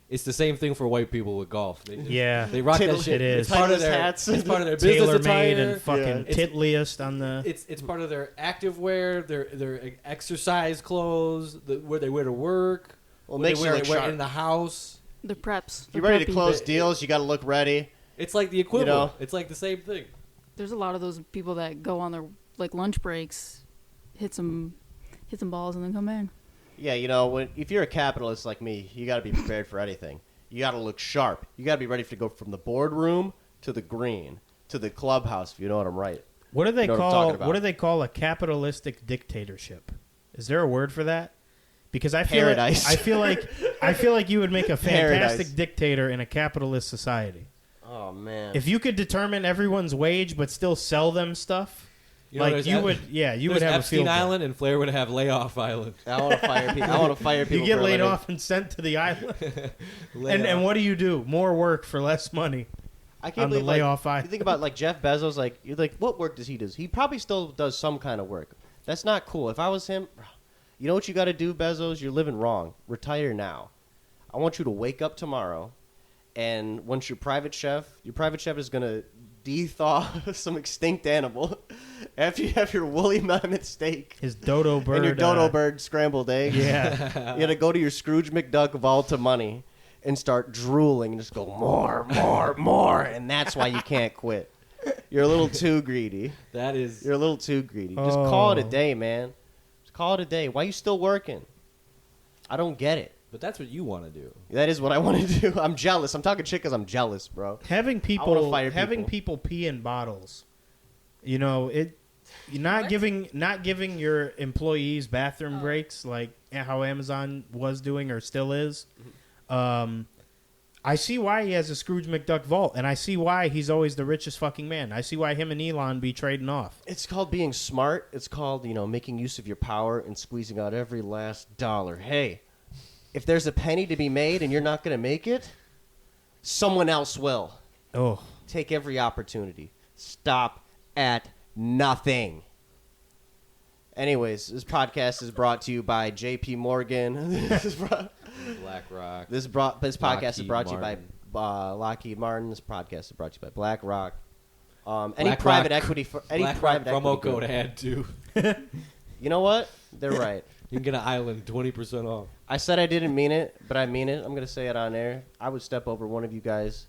It's the same thing for white people with golf. They rock that shit. It is. It's part of their hats. It's part of their business attire. And fucking titliest on the. It's part of their active wear, their exercise clothes, where they wear to work. Well, makes you look sharp in the house. The preps. You're ready to close deals. You got to look ready. It's like the equivalent. It's like the same thing. There's a lot of those people that go on their lunch breaks, hit some balls, and then come back. Yeah, if you're a capitalist like me, you got to be prepared for anything. You got to look sharp. You got to be ready to go from the boardroom to the green to the clubhouse. If you know what I'm right. What do they call? What do they call a capitalistic dictatorship? Is there a word for that? Because I feel like you would make a fantastic dictator in a capitalist society. Oh man! If you could determine everyone's wage but still sell them stuff, you would have Epstein a field Island, and Flair would have Layoff Island. I want to fire people. You get laid off and sent to the island. and what do? More work for less money. I can't believe layoff island. You think about Jeff Bezos. You're what work does he do? He probably still does some kind of work. That's not cool. If I was him, you know what you got to do, Bezos? You're living wrong. Retire now. I want you to wake up tomorrow. And once your private chef is going to de-thaw some extinct animal. After you have your woolly mammoth steak. His dodo bird. And your dodo bird scrambled eggs. Yeah. You got to go to your Scrooge McDuck vault of money and start drooling and just go, more, more, more. And that's why you can't quit. You're a little too greedy. You're a little too greedy. Just call it a day, man. Just call it a day. Why are you still working? I don't get it. But that's what you want to do. That is what I want to do. I'm jealous. I'm talking shit because I'm jealous, bro. Having people pee in bottles, not giving your employees bathroom breaks like how Amazon was doing or still is. I see why he has a Scrooge McDuck vault, and I see why he's always the richest fucking man. I see why him and Elon be trading off. It's called being smart. It's called making use of your power and squeezing out every last dollar. Hey. If there's a penny to be made and you're not going to make it, someone else will. Oh. Take every opportunity. Stop at nothing. Anyways, this podcast is brought to you by J.P. Morgan. BlackRock. This podcast is brought to you by Lockheed Martin. This podcast is brought to you by BlackRock. Any private equity promo code ad too. You know what? They're right. You can get an island 20% off. I said I didn't mean it, but I mean it. I'm going to say it on air. I would step over one of you guys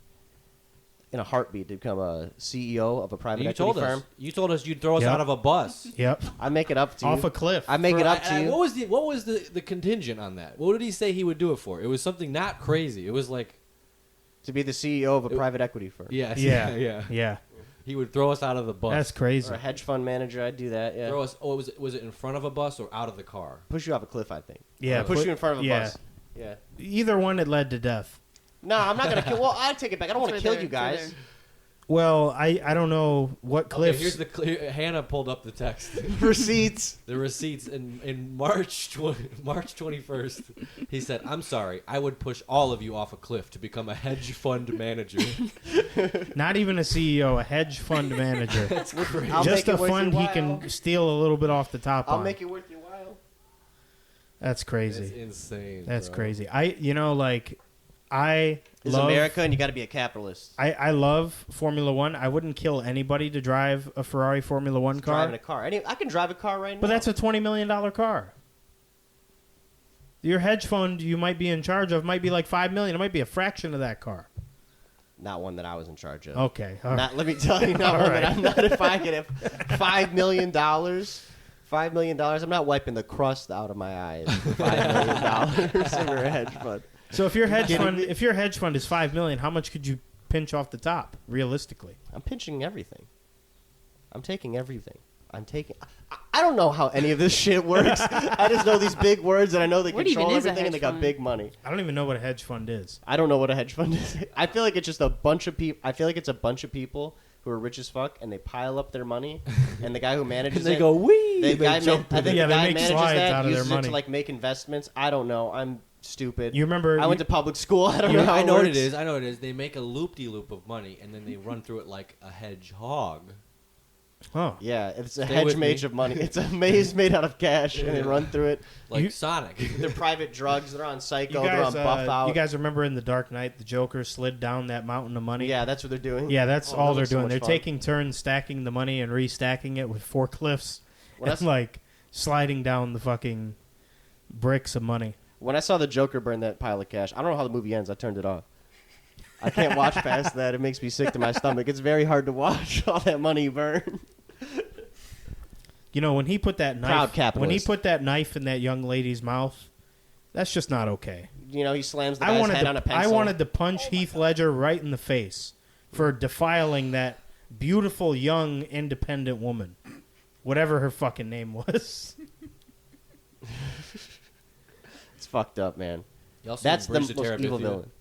in a heartbeat to become a CEO of a private equity firm. You told us you'd throw us out of a bus. Yep. I make it up to you. Off a cliff. I make it up to you. What was the contingent on that? What did he say he would do it for? It was something not crazy. It was like to be the CEO of a private equity firm. Yes. Yeah. He would throw us out of the bus. That's crazy. Or a hedge fund manager, I'd do that. Yeah. Throw us. Oh, was it in front of a bus or out of the car? Push you off a cliff, I think. Yeah. Push you in front of a yeah. bus. Yeah. Either one, it led to death. No, I'm not gonna kill. Well, I take it back. I don't want to kill you guys. Right. Well, I don't know what cliffs. Okay, here's Hannah pulled up the text. Receipts. The receipts in March 21st. He said, "I'm sorry. I would push all of you off a cliff to become a hedge fund manager." Not even a CEO, a hedge fund manager. That's crazy. Just a fund he can steal a little bit off the top I'll on. make it worth your while. That's crazy. That's insane. That's bro. crazy. I It's love America, and you got to be a capitalist. I love Formula One. I wouldn't kill anybody to drive a Ferrari Formula One car. Driving a car. I can drive a car right now. But that's a $20 million car. Your hedge fund you might be in charge of might be like $5 million. It might be a fraction of that car. Not one that I was in charge of. Okay. All right. Let me tell you, not All one right. that I'm not. If I could have $5 million, $5 million, I'm not wiping the crust out of my eyes for $5 million in your hedge fund. So if your hedge fund is $5 million, how much could you pinch off the top realistically? I'm pinching everything. I'm taking everything. I don't know how any of this shit works. I just know these big words, and I know they What control even is a everything, and they hedge got fund? big money. I don't even know what a hedge fund is. I don't know what a hedge fund is. I feel like it's just a bunch of people. I feel like it's a bunch of people who are rich as fuck, and they pile up their money, and the guy who manages And they it, go wee. the guy They jump I think Yeah, the they guy make manages slides that out of their uses it money. to like make investments. I don't know. I'm stupid. You remember? I went to public school. I don't know how I it know what works. it is. I know what it is. They make a loop-de-loop of money, and then they run through it like a hedgehog. Oh, Yeah, it's a Stay hedge with me. mage of money. It's a maze made out of cash, and they Yeah. run through it. Like You- Sonic. They're private drugs. They're on Psycho. you They're guys, on Buff Out. you guys remember in The Dark Knight, the Joker slid down that mountain of money? Yeah, that's what they're doing. Yeah, that's Oh, all that they're looks so doing. much They're fun. taking turns stacking the money and restacking it with forklifts When I and s- like sliding down the fucking bricks of money. When I saw the Joker burn that pile of cash, I don't know how the movie ends. I turned it off. I can't watch past that. It makes me sick to my stomach. It's very hard to watch all that money burn. You know, when he put that Proud knife, capitalist. when he put that knife in that young lady's mouth, that's just not okay. You know, he slams the guy's head on a I pencil. wanted to punch Heath Ledger right in the face for defiling that beautiful young independent woman, whatever her fucking name was. It's fucked up, man. You also That's the Bridge most to Terabithia. evil villain.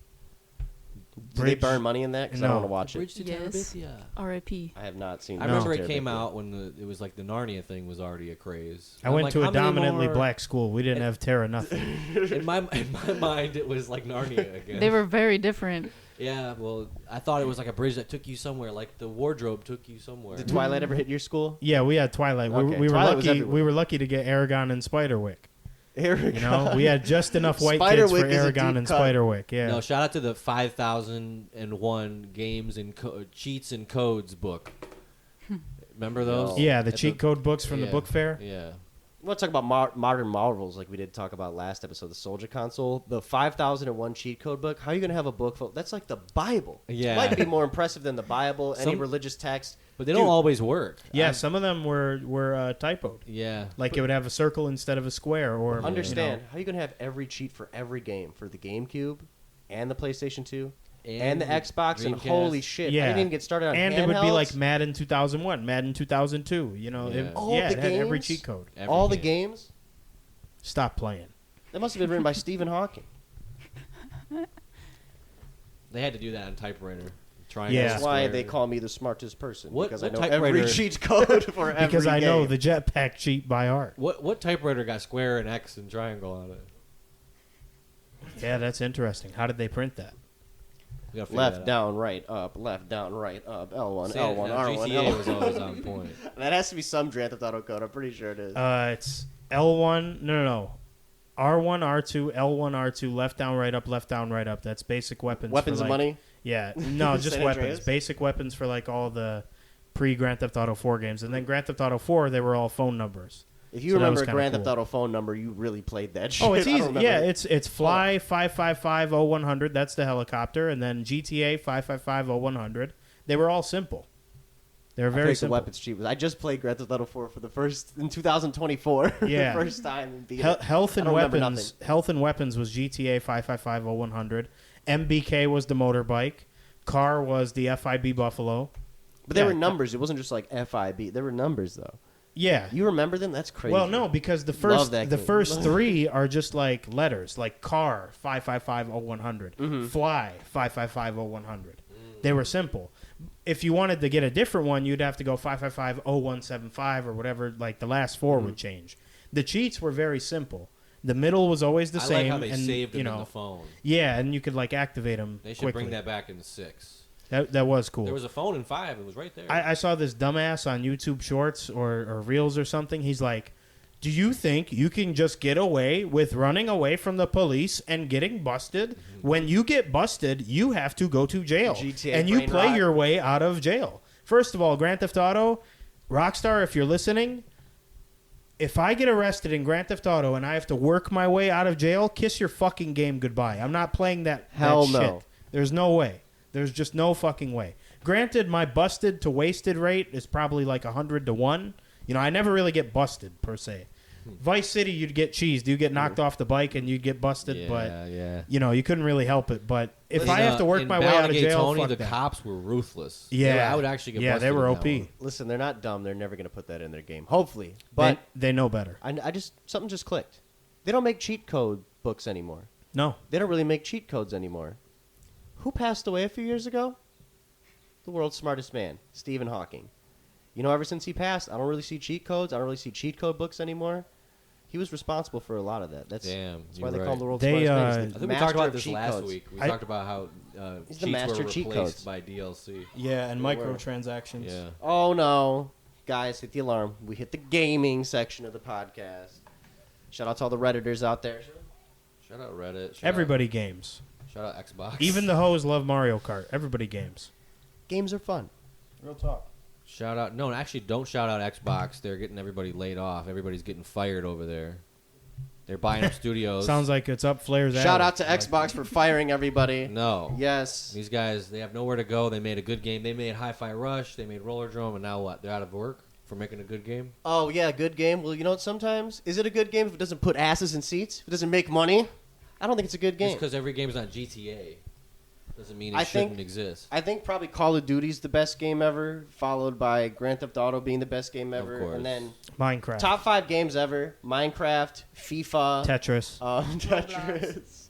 Do they Bridge- burn money in that? Because I don't No. want to watch it. Bridge to Yes. Terabithia. R.I.P. I have not seen. I No. remember it came Terabithia. out when it was like the Narnia thing was already a craze. I I'm went like, to a how many dominantly more- black school. We didn't have Terra nothing. In my mind, it was like Narnia again. They were very different. Yeah, well, I thought it was like a bridge that took you somewhere, like the wardrobe took you somewhere. Did Twilight ever hit your school? Yeah, we had Twilight. Okay, We were Twilight was lucky. everywhere. We were lucky to get Aragon and Spiderwick. Eric, You know, we had just enough white kids for Spiderwick is a Aragon deep and cut. Spiderwick. Yeah. No, shout out to the 5001 games and cheats and codes book. Remember those? Yeah, the At cheat code books from the yeah, book fair. Yeah. I want to talk about modern marvels like we did talk about last episode, the Soldier Console. The 5001 cheat code book. How are you going to have a book full? That's like the Bible. Yeah. It might be more impressive than the Bible, any Some- religious text. But they don't Dude. always work. Yeah, some of them were typoed. Yeah. Like it would have a circle instead of a square, or Understand, how are you going to have every cheat for every game? For the GameCube and the PlayStation 2 and the Xbox, and Dreamcast. holy shit. Yeah. I didn't even get started on and handhelds. it would be like Madden 2001, Madden 2002. You know, Yeah. All it the had every games? cheat code. Every all the game. games. Stop playing. That must have been written by Stephen Hawking. They had to do that on typewriter. Triangle, Yeah. That's why square. they call me the smartest person. What- because what I know every typewriter- cheat code for every Because I game. know the jetpack cheat by heart. What typewriter got square and X and triangle on it? Yeah, that's interesting. How did they print that? We gotta figure Left, that out. down, right, up. Left, down, right, up. L1, See, L1, now R1, GTA L1. was always on point. That has to be some Grand Theft Auto code. I'm pretty sure it is. It's L1. No. R1, R2, L1, R2, left, down, right, up, left, down, right, up. That's basic weapons. Weapons for, of like, money? Yeah, no, just San weapons. Andreas? Basic weapons for like all the pre-Grand Theft Auto 4 games. And then Grand Theft Auto 4, they were all phone numbers. If you remember a Grand Theft Auto phone number, you really played that shit. Oh, it's easy. Yeah, it's Fly 555-0100. That's the helicopter, and then GTA 555-0100. They were all simple. They were very simple. The weapons cheap. I just played Grand Theft Auto 4 for the first in 2024. Yeah, the first time. Health and weapons. Health and weapons was GTA 555-0100. MBK was the motorbike. Car was the FIB Buffalo. But they were numbers. It wasn't just like FIB. They were numbers though. Yeah. You remember them? That's crazy. Well, no, because the first three are just like letters, like car 555-0100, fly 555-0100. They were simple. If you wanted to get a different one, you'd have to go 555-0175 or whatever. Like the last four would change. The cheats were very simple. The middle was always the same. I like how they saved them in the phone. Yeah, and you could like activate them. They should quickly. bring that back in 6. That was cool. There was a phone in 5. It was right there. I saw this dumbass on YouTube Shorts or Reels or something. He's like, do you think you can just get away with running away from the police and getting busted? Mm-hmm. When you get busted, you have to go to jail. GTA and you play your way out of jail. First of all, Grand Theft Auto, Rockstar, if you're listening, if I get arrested in Grand Theft Auto and I have to work my way out of jail, kiss your fucking game goodbye. I'm not playing that Hell shit. no. There's no way. There's just no fucking way. Granted, my busted to wasted rate is probably like 100 to 1. You know, I never really get busted, per se. Vice City, you'd get cheesed. You get knocked off the bike and you'd get busted, but you know, you couldn't really help it. But if I have to work my way out of jail, fuck the that. Cops were ruthless. Yeah, I would actually get busted. Yeah, they were OP. Listen, they're not dumb. They're never going to put that in their game. Hopefully. But they know better. Something just clicked. They don't make cheat code books anymore. No. They don't really make cheat codes anymore. Who passed away a few years ago? The world's smartest man, Stephen Hawking. You know, ever since he passed, I don't really see cheat codes. I don't really see cheat code books anymore. He was responsible for a lot of that. That's why they call him the world's smartest man. I think we talked about this last week. We talked about how he's cheats the master were cheat replaced codes by DLC. Yeah, and microtransactions. Yeah. Oh, no. Guys, hit the alarm. We hit the gaming section of the podcast. Shout out to all the Redditors out there. Shout out Reddit. Everybody games. Shout out Xbox. Even the hoes love Mario Kart. Everybody games. Games are fun. Real talk. Shout out. No, actually, don't shout out Xbox. They're getting everybody laid off. Everybody's getting fired over there. They're buying up studios. Sounds like it's up Flair's alley. Shout out to Xbox for firing everybody. No. Yes. These guys, they have nowhere to go. They made a good game. They made Hi-Fi Rush. They made Roller Drome. And now what? They're out of work for making a good game? Oh, yeah, good game. Well, you know what? Sometimes, is it a good game if it doesn't put asses in seats? If it doesn't make money? I don't think it's a good game. Just because every game's not GTA doesn't mean it shouldn't exist. I think probably Call of Duty's the best game ever, followed by Grand Theft Auto being the best game ever. Of course. And then Minecraft. Top 5 games ever. Minecraft, FIFA. Tetris. Tetris.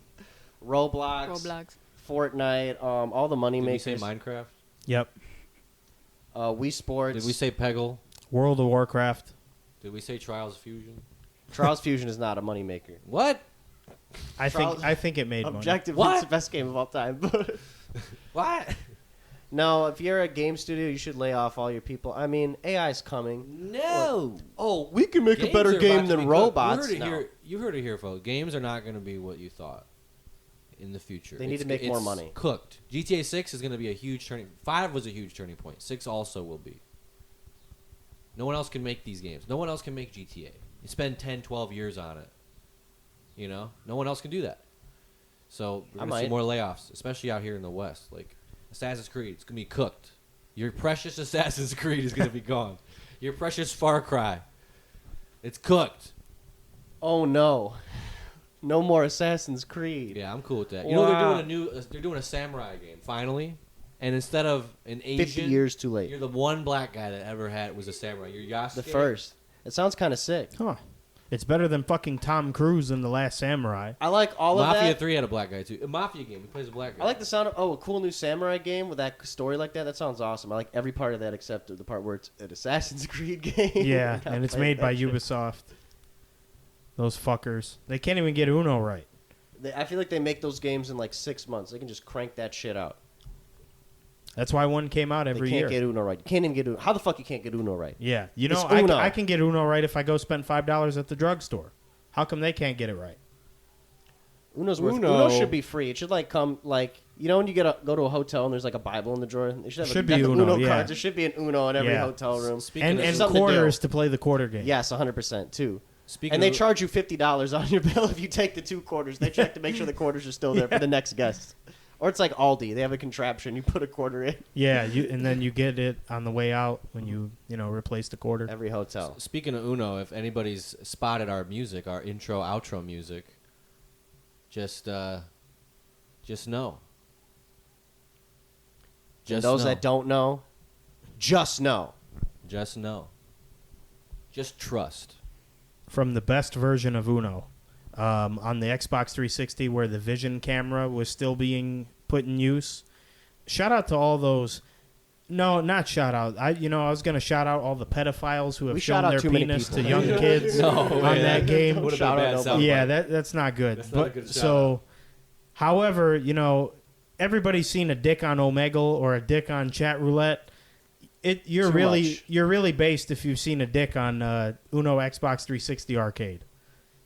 Roblox. Fortnite. All the money makers. Did we say Minecraft? Yep. Wii Sports. Did we say Peggle? World of Warcraft. Did we say Trials Fusion? Trials Fusion is not a moneymaker. What? I think it made money. Objectively, it's the best game of all time. What? No, if you're a game studio, you should lay off all your people. I mean, AI's coming. No. Oh, we can make a better game than robots. You heard it here, folks. Games are not going to be what you thought in the future. They need to make more money. Cooked. GTA 6 is going to be a huge turning. 5 was a huge turning point. 6 also will be. No one else can make these games. No one else can make GTA. You spend 10, 12 years on it. You know, no one else can do that. So we're gonna see more layoffs, especially out here in the West. Like Assassin's Creed, it's gonna be cooked. Your precious Assassin's Creed is gonna be gone. Your precious Far Cry, it's cooked. Oh no, no more Assassin's Creed. Yeah, I'm cool with that. You know they're doing a samurai game finally, and instead of an Asian, 50 years too late. You're the one black guy that ever was a samurai. You're Yasuke. The first. It sounds kind of sick. Huh. It's better than fucking Tom Cruise in The Last Samurai. I like all of that. Mafia 3 had a black guy, too. A Mafia game. He plays a black guy. I like the sound of, a cool new samurai game with that story like that. That sounds awesome. I like every part of that except the part where it's an Assassin's Creed game. Yeah, and it's made by Ubisoft. Those fuckers. They can't even get Uno right. I feel like they make those games in like 6 months. They can just crank that shit out. That's why one came out every year. You can't get Uno right. You can't even get Uno. How the fuck you can't get Uno right? Yeah. You know, I can get Uno right if I go spend $5 at the drugstore. How come they can't get it right? Uno should be free. It should like come like when you go to a hotel and there's like a Bible in the drawer. There should have Uno cards. There should be an Uno in every hotel room. And quarters to play the quarter game. Yes, 100% too. They charge you $50 on your bill if you take the 2 quarters. They check to make sure the quarters are still there for the next guest. Or it's like Aldi. They have a contraption. You put a quarter in. Yeah, and then you get it on the way out when you replace the quarter. Every hotel. Speaking of Uno, if anybody's spotted our music, our intro, outro music, just know. And those that don't know, just know. Just know. Just trust. From the best version of Uno, on the Xbox 360 where the Vision camera was still being put in use. Shout out to all those. No, not shout out. I was going to shout out all the pedophiles who have shown their penis to young kids on that game. Shout out. Yeah, that's not good. That's not a good shout out. However, everybody's seen a dick on Omegle or a dick on Chat Roulette. You're really based if you've seen a dick on Uno Xbox 360 arcade.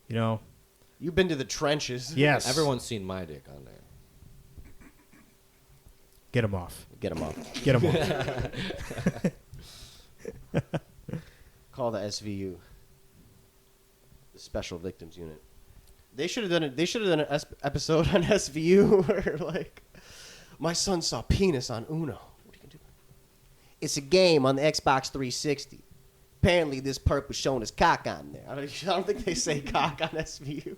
You've been to the trenches. Yes. Everyone's seen my dick on there. Get him off. Get him off. Get him off. Call the SVU, the Special Victims Unit. They should have done it. They should have done an episode on SVU where like, my son saw penis on Uno. What are you gonna do? It's a game on the Xbox 360. Apparently, this perp was showing his cock on there. I don't think they say cock on SVU.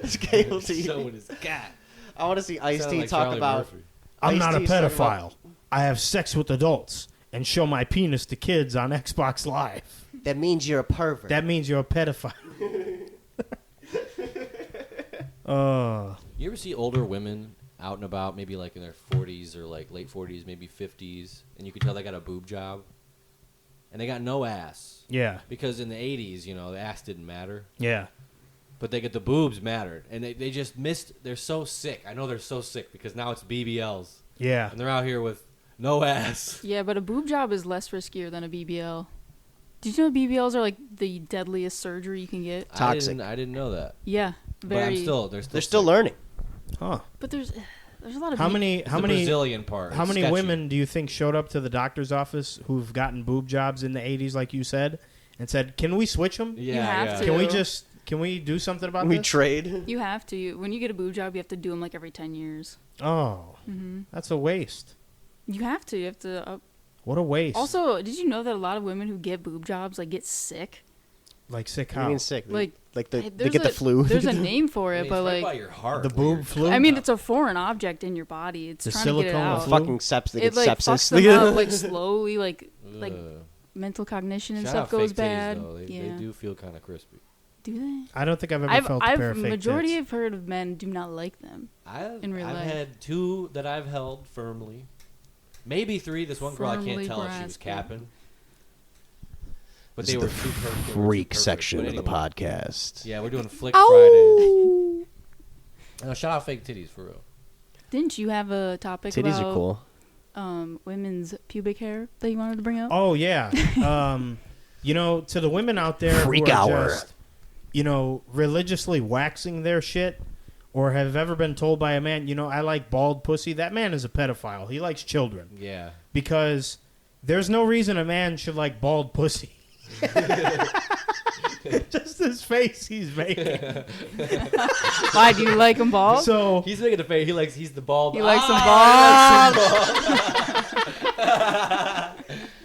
It's cable TV. Showing his cock. I want to see Ice-T like talk Charlie about. Murphy. I'm not a pedophile. I have sex with adults and show my penis to kids on Xbox Live. That means you're a pervert. That means you're a pedophile. You ever see older women out and about, maybe like in their 40s or like late 40s, maybe 50s, and you can tell they got a boob job? And they got no ass. Yeah. Because in the 80s, the ass didn't matter. Yeah. But the boobs mattered. And they just missed. They're so sick. I know they're so sick because now it's BBLs. Yeah. And they're out here with no ass. Yeah, but a boob job is less riskier than a BBL. Did you know BBLs are like the deadliest surgery you can get? Toxic. I didn't know that. Yeah. Very. But they're still learning. Huh. But there's a lot of how many Brazilian part. How many women do you think showed up to the doctor's office who've gotten boob jobs in the 80s, like you said, and said, "Can we switch them? Yeah, you have to. Can we do something about we this? Trade. You have to. When you get a boob job, you have to do them like every 10 years. Oh, that's a waste. You have to. You have to. What a waste. Also, did you know that a lot of women who get boob jobs like get sick? Like sick how? What do you mean sick? Like they get the flu. There's a name for it, it's but right like by your heart, the boob flu. I mean, it's a foreign object in your body. It's the trying to get it out. flu? Fucking sepsis. It like sepsis. fucks them up like slowly, like Ugh. mental cognition and Shout stuff out goes fake bad. Titties, though. They do feel kind of crispy. Do they? I don't think I've ever felt a pair of fake majority tits. I've heard of men do not like them. in real I've life. had 2 that I've held firmly. Maybe 3. This one girl I can't Firmly tell if she was grasping. capping. But This they is were the too perfect. freak section But of the anyway. podcast. Yeah, we're doing Flick Fridays. Shout out fake titties for real. Didn't you have a topic Titties about are cool. Women's pubic hair that you wanted to bring up? Oh yeah. To the women out there Freak who are hour. just, religiously waxing their shit, or have ever been told by a man, I like bald pussy. That man is a pedophile. He likes children. Yeah. Because there's no reason a man should like bald pussy. Just his face he's making. Why do you like them bald? So He's making the face. He's the bald. He likes them bald.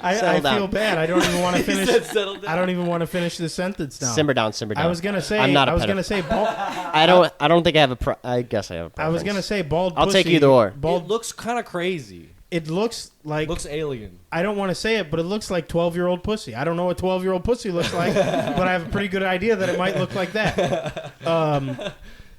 I feel bad. I don't even want to finish. Settle down. I don't even want to finish the sentence now. Simmer down. I was gonna say. I'm not a I was pedophile. gonna say bald. I don't think I have a. I guess I have a preference. I was gonna say bald. I'll pussy, take either or. Bald. It looks kind of crazy. It looks like. Looks alien. I don't want to say it, but it looks like 12-year-old pussy. I don't know what 12-year-old pussy looks like, but I have a pretty good idea that it might look like that.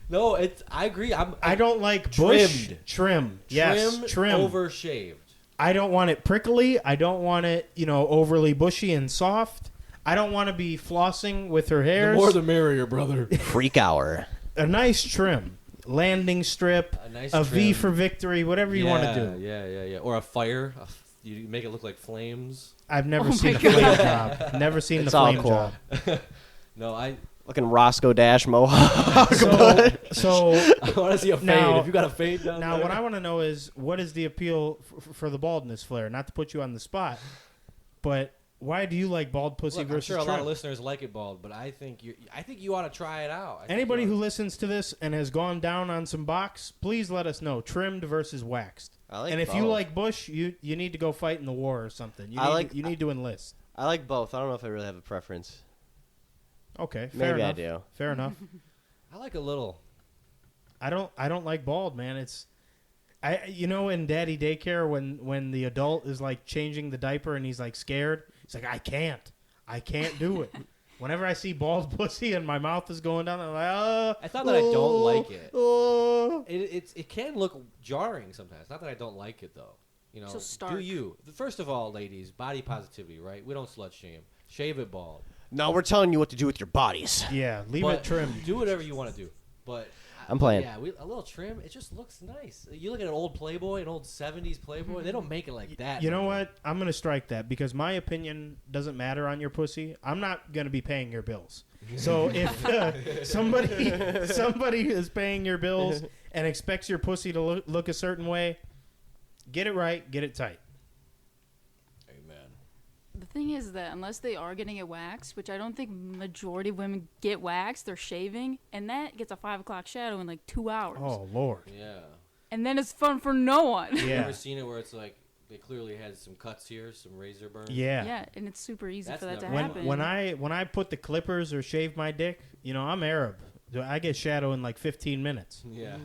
No, I agree. I don't like trimmed. bush trim. Yes, trim. Over shaved. I don't want it prickly. I don't want it, overly bushy and soft. I don't want to be flossing with her hairs. The more the merrier, brother. Freak hour. A nice trim. Landing strip. A nice V trim. for victory. Whatever you want to do. Yeah. Or a fire. You make it look like flames. I've never Oh seen my a flame God. job. Never seen It's the all flame cool. job. No, Looking Roscoe Dash mohawk. So I want to see a fade. Now- If you got a fade down now, there. what I want to know is what is the appeal for the baldness, Flair? Not to put you on the spot, but why do you like bald pussy Look, I'm versus sure a lot trim? of listeners like it bald, but I think you ought to try it out. I think Anybody you who oughta- listens to this and has gone down on some box, please let us know. Trimmed versus waxed. I like and if both. you like bush, you need to go fight in the war or something. You need to enlist. I like both. I don't know if I really have a preference. Okay, fair Maybe I enough. do. Fair enough. I like a little. I don't like bald, man. It's in daddy daycare when the adult is like changing the diaper and he's like scared, he's like, I can't do it. Whenever I see bald pussy and my mouth is going down, I'm like, It's not that I don't like it. Oh. It can look jarring sometimes. Not that I don't like it though. So stark. Do you? First of all, ladies, body positivity, right? We don't slut shame. Shave it bald. No, we're telling you what to do with your bodies. Yeah, leave But it trimmed. Do whatever you want to do. But I'm playing. Yeah, a little trim. It just looks nice. You look at an old Playboy, an old '70s Playboy. They don't make it like that. You know anymore. what? I'm gonna strike that because my opinion doesn't matter on your pussy. I'm not gonna be paying your bills. So if somebody is paying your bills and expects your pussy to look a certain way, get it right, get it tight. Amen. The thing is that unless they are getting it waxed, which I don't think majority of women get waxed, they're shaving, and that gets a 5 o'clock shadow in like 2 hours. Oh Lord. Yeah. And then it's fun for no one. You Yeah. ever seen it where it's like they clearly had some cuts here, some razor burns? Yeah. Yeah, and it's super easy That's for that to never happen. When I put the clippers or shave my dick, I'm Arab. I get shadow in like 15 minutes. Yeah.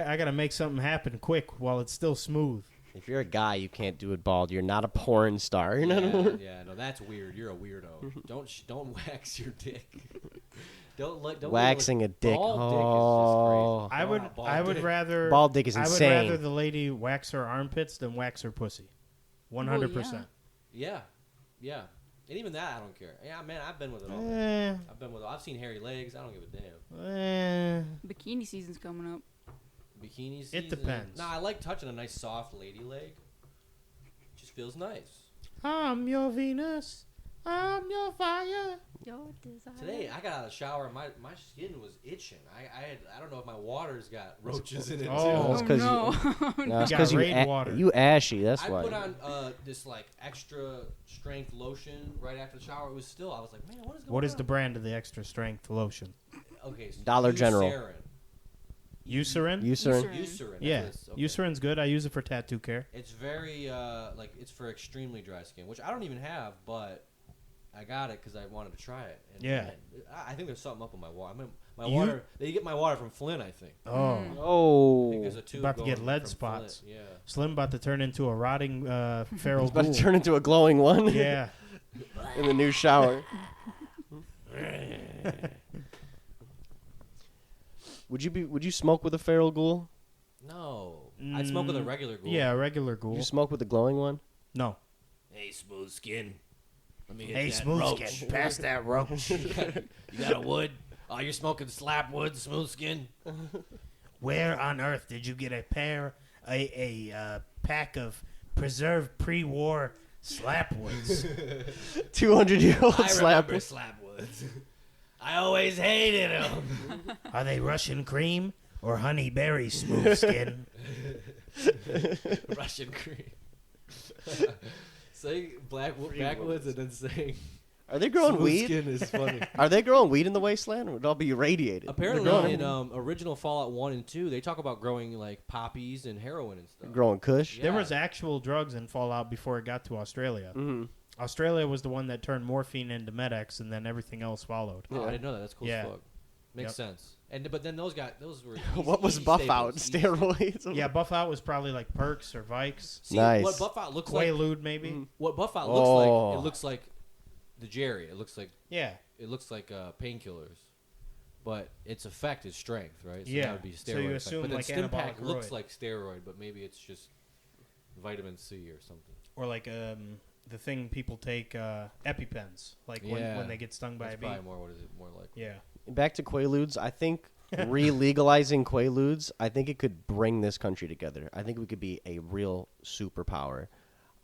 I got to make something happen quick while it's still smooth. If you're a guy, you can't do it bald. You're not a porn star. Yeah, no, that's weird. You're a weirdo. Don't wax your dick. Don't Waxing a dick. Bald dick is just crazy. I would rather Bald dick is I would insane. rather the lady wax her armpits than wax her pussy. 100%. Yeah. And even that, I don't care. Yeah, man, I've been with it all. I've seen hairy legs. I don't give a damn. Bikini season's coming up. Bikini season. It depends. Nah, I like touching a nice soft lady leg. It just feels nice. I'm your Venus. I'm your fire. Your desire. Today, I got out of the shower. My skin was itching. I don't know if my water's got roaches in it Oh. too. It's 'cause no. No, it's You 'cause got raid water. you ashy. That's I why. put on this like extra strength lotion right after the shower. It was still. I was like, man, what is going on? What is the brand of the extra strength lotion? Okay, so Dollar General. Eucerin? Eucerin. Eucerin. Yeah, that's okay. Eucerin's good. I use it for tattoo care. It's very it's for extremely dry skin, which I don't even have, but I got it because I wanted to try it. And Yeah. I think there's something up with my water. I mean, my You- water. They get my water from Flint, I think. Oh, I think Oh. there's a tube about to going get lead from spots. Flint. Yeah. Slim about to turn into a rotting feral It's about ghoul. to turn into a glowing one. Yeah. In the new shower. Would you smoke with a feral ghoul? No, I'd smoke with a regular ghoul. Yeah, a regular ghoul. Would you smoke with a glowing one? No. Hey, smooth skin. Let me hit Hey, that smooth roach. skin, pass that roach. You got a wood? Oh, you're smoking slap wood, smooth skin. Where on earth did you get a pack of preserved pre-war slapwoods? 200-year-old I slap. remember slap woods. I always hated them. Are they Russian cream or honey berry smooth skin? Russian cream. Saying backwoods and then saying Are they growing smooth weed? skin is funny. Are they growing weed in the wasteland? Or would it all be irradiated? Apparently, They're growing, in original Fallout 1 and 2, they talk about growing like poppies and heroin and stuff. growing kush. Yeah. There was actual drugs in Fallout before it got to Australia. Mm-hmm. Australia was the one that turned morphine into Med-X, and then everything else followed. Oh, I didn't know that. That's cool Yeah. as fuck. Makes sense. But then those were What was easy buff out? staples, easy. Steroids? Yeah, Buff Out was probably like Perks or Vikes. See, Nice. what buff out looks like. Quaalude, maybe. Mm. What buff out Oh. looks like. It looks like the Jerry. It looks like Yeah. painkillers, but its effect is strength, right? So Yeah. that would be a steroid So you effect. assume But then like Stimpack anabolic looks steroid. like steroid, but maybe it's just vitamin C or something. Or like the thing people take, EpiPens, like Yeah. when they get stung by That's a bee. probably more. What is it more like? Yeah. Back to Quaaludes, I think re-legalizing Quaaludes, I think it could bring this country together. I think we could be a real superpower.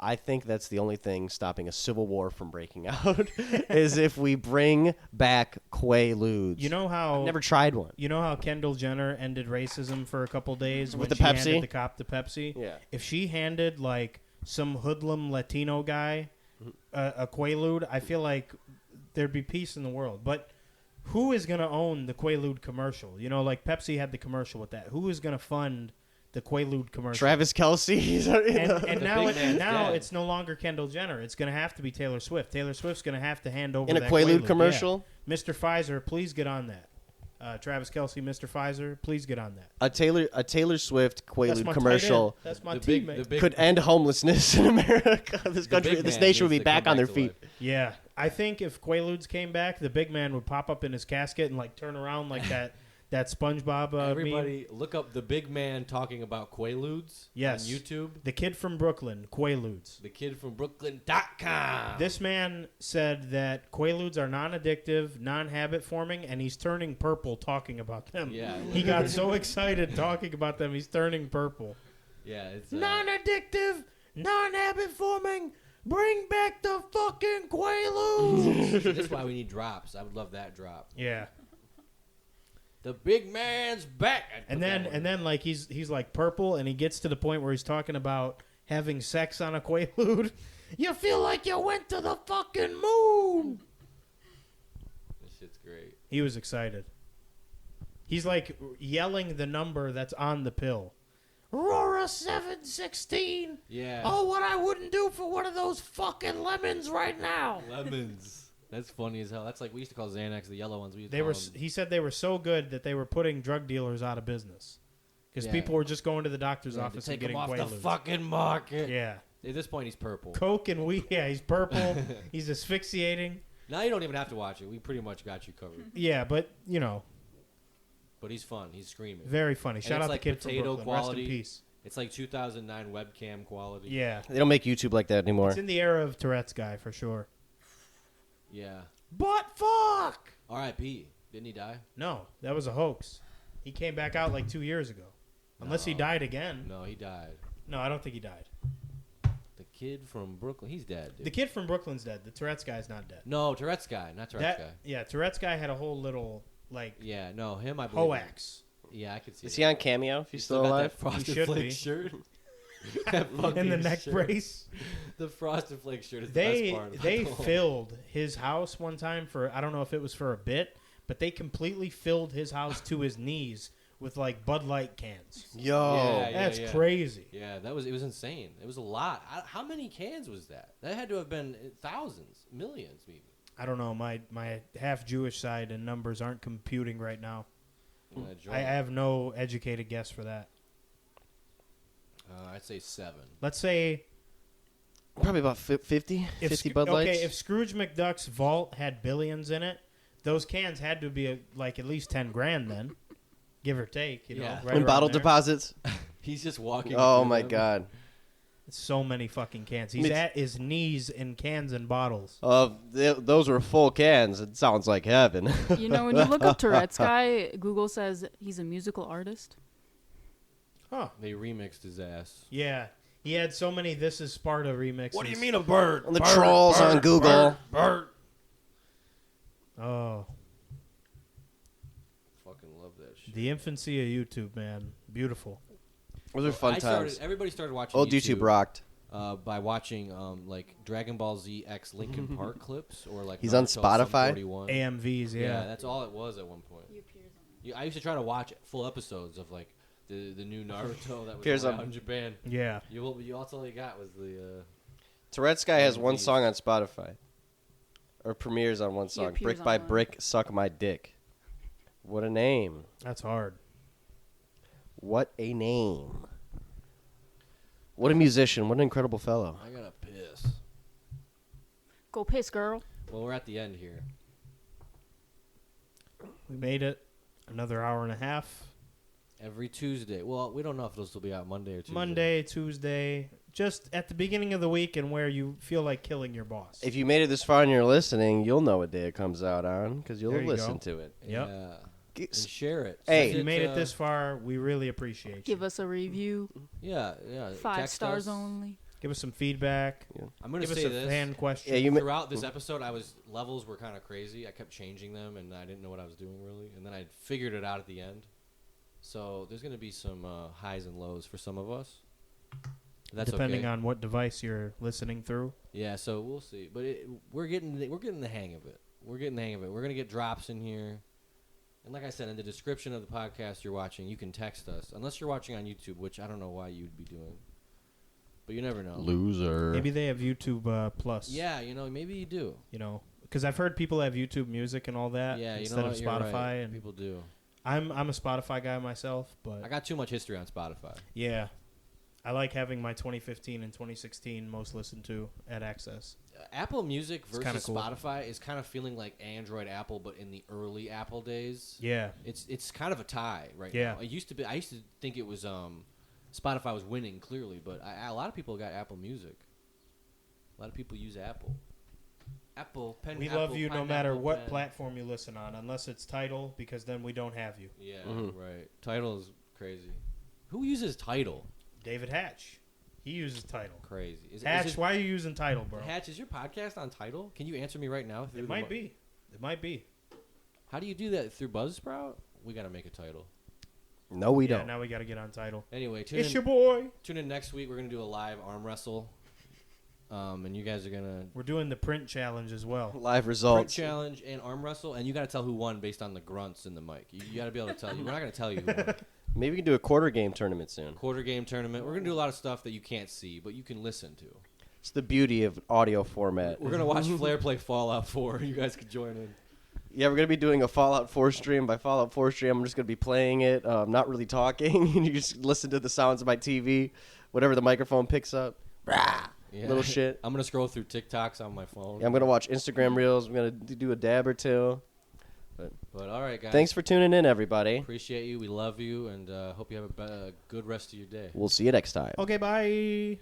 I think that's the only thing stopping a civil war from breaking out is if we bring back Quaaludes. You know how I've never tried one. You know how Kendall Jenner ended racism for a couple days With when the she Pepsi? handed the cop the Pepsi? Yeah. If she handed like some hoodlum Latino guy a Quaalude, I feel like there'd be peace in the world. But who is going to own the Quaalude commercial? You know, like Pepsi had the commercial with that. Who is going to fund the Quaalude commercial? Travis Kelce. And now dead. it's no longer Kendall Jenner. It's going to have to be Taylor Swift. Taylor Swift's going to have to hand over In a that Quaalude Yeah. commercial? Mr. Pfizer, please get on that. Travis Kelce, Mr. Pfizer, please get on that. A Taylor Swift That's Quaalude my commercial tight end. That's my The big- teammate. the big- could end homelessness in America. This country, big this man nation would needs be to come back on their to feet. life. Yeah, I think if Quaaludes came back, the big man would pop up in his casket and like turn around like that SpongeBob meme. Everybody, look up the big man talking about Quaaludes Yes. on YouTube. The kid from Brooklyn, Quaaludes. The kid from Brooklyn.com. This man said that Quaaludes are non-addictive, non-habit forming, and he's turning purple talking about them. Yeah. He got so excited talking about them, he's turning purple. Yeah, it's Non-addictive, non-habit forming. Bring back the fucking Quaaludes. That's why we need drops. I would love that drop. Yeah. The big man's back. And then like he's like purple, and he gets to the point where he's talking about having sex on a Quaalude. You feel like you went to the fucking moon. This shit's great. He was excited. He's like yelling the number that's on the pill. Aurora 716. Yeah. Oh, what I wouldn't do for one of those fucking lemons right now. Lemons. That's funny as hell. That's like we used to call Xanax the yellow ones. We used to They call were. them- He said they were so good that they were putting drug dealers out of business because Yeah. people were just going to the doctor's Yeah, to office take and getting him off Quaaludes. the fucking market. Yeah, At this point, he's purple. coke and weed. Yeah, he's purple. He's asphyxiating. Now you don't even have to watch it. We pretty much got you covered. Yeah, but you know, But he's fun. He's screaming. very funny. Shout it's out like the kid from potato Brooklyn. quality. Rest in peace. It's like 2009 webcam quality. Yeah, They don't make YouTube like that anymore. it's in the era of Tourette's Guy for sure. Yeah. But fuck. R.I.P. Didn't he die? No, that was a hoax. He came back out like 2 years ago. Unless he No. died again. No, he died. No, I don't think he died. The kid from Brooklyn. He's dead. Dude. The kid from Brooklyn's dead. The Tourette's Guy's not dead. No, Tourette's Guy. Not Tourette's Guy. Yeah, Tourette's Guy had a whole little like Yeah, no, him I believe. hoax. Yeah, I could see Is that. he on Cameo? If he's still got alive? that Frosted should Flake be. shirt. That And the fucking neck shirt. brace. The Frosted Flake shirt is the best They part. About they the whole- filled his house one time for I don't know if it was for a bit, but they completely filled his house to his knees with like Bud Light cans. Yo. Yeah, That's yeah. crazy. Yeah, it was insane. It was a lot. How many cans was that? That had to have been thousands, millions, maybe. I don't know. My half Jewish side and numbers aren't computing right now. Joint. I have no educated guess for that. I'd say 7. Let's say Probably about 50 Bud Lights. Okay, if Scrooge McDuck's vault had billions in it, those cans had to be like at least 10 grand then, give or take. You know, Yeah. right and around bottle there. deposits. He's just walking. Oh through my them. God. So many fucking cans. He's It's- at his knees in cans and bottles. Those were full cans. It sounds like heaven. You know, when you look up Tourette's Guy, Google says he's a musical artist. Huh. They remixed his ass. Yeah. He had so many This Is Sparta remixes. a bird? The trolls on Google. Bird. Oh, Fucking love that shit. the infancy of YouTube, man. Beautiful. Those are fun times. Everybody started watching Old YouTube rocked. by watching like Dragon Ball Z X Linkin Park clips or like He's on Naruto Spotify? Sum 41. AMVs, yeah. That's all it was at one point. Yeah, I used to try to watch full episodes of like the new Naruto that was Here's coming a- out in Japan. Yeah. You all you got was the Tourette's Guy has one Indeed. song on Spotify. Or premieres on one song. appears Brick on by one. Brick, Suck My Dick. What a name. That's hard. What a name. What a musician. What an incredible fellow. I gotta piss. Go piss, girl. Well, we're at the end here. We made it. Another hour and a half. Every Tuesday. Well, we don't know if it'll still be out Monday or Tuesday. Monday, Tuesday. Just at the beginning of the week and where you feel like killing your boss. If you made it this far and you're listening, you'll know what day it comes out on because you'll There you listen go. to it. Yep. Yeah. And share it. Hey. If you made it this far, we really appreciate you. Give us a review. Yeah, yeah. 5 Text stars us. only. Give us some feedback. Yeah. I'm gonna Give say us a this. fan question. Yeah, you Throughout this episode, levels were kind of crazy. I kept changing them, and I didn't know what I was doing really. And then I figured it out at the end. So there's gonna be some highs and lows for some of us. That's depending okay. on what device you're listening through. Yeah, so we'll see. But we're getting the hang of it. We're gonna get drops in here. And like I said, in the description of the podcast you're watching, you can text us. Unless you're watching on YouTube, which I don't know why you'd be doing. But you never know. Loser. Maybe they have YouTube Plus. Yeah, maybe you do. Because I've heard people have YouTube Music and all that instead of Spotify. You're right. And people do. I'm a Spotify guy myself, but I got too much history on Spotify. yeah, I like having my 2015 and 2016 most listened to at Access. Apple Music versus cool. Spotify is kind of feeling like Android Apple, but in the early Apple days. Yeah, It's kind of a tie right Yeah. now. I used to think it was Spotify was winning clearly, but a lot of people got Apple Music. A lot of people use Apple. we love you no matter what platform you listen on, unless it's Tidal, because then we don't have you. Yeah, right. Tidal is crazy. Who uses Tidal? David Hatch, he uses Tidal. Crazy. Hatch, why are you using Tidal, bro? Hatch, is your podcast on Tidal? Can you answer me right now? It might be. It might be. How do you do that? Through Buzzsprout? We got to make a Tidal. No, we Yeah, don't. now we got to get on Tidal. Anyway, It's your boy. Tune in next week. We're going to do a live arm wrestle. And you guys are going to... We're doing the print challenge as well. Live Print results. challenge and arm wrestle. And you got to tell who won based on the grunts in the mic. You got to be able to tell. We're not going to tell you who won. Maybe we can do a quarter game tournament soon. Quarter game tournament. We're going to do a lot of stuff that you can't see, but you can listen to. It's the beauty of audio format. We're going to watch Flair play Fallout 4. You guys could join in. Yeah, we're going to be doing a Fallout 4 stream. By Fallout 4 stream, I'm just going to be playing it, not really talking. And you just listen to the sounds of my TV, whatever the microphone picks up. Yeah. Little shit. I'm going to scroll through TikToks on my phone. Yeah, I'm going to watch Instagram Reels. I'm going to do a dab or two. But all right, guys. Thanks for tuning in, everybody. Appreciate you. We love you. And hope you have a good rest of your day. We'll see you next time. Okay, bye.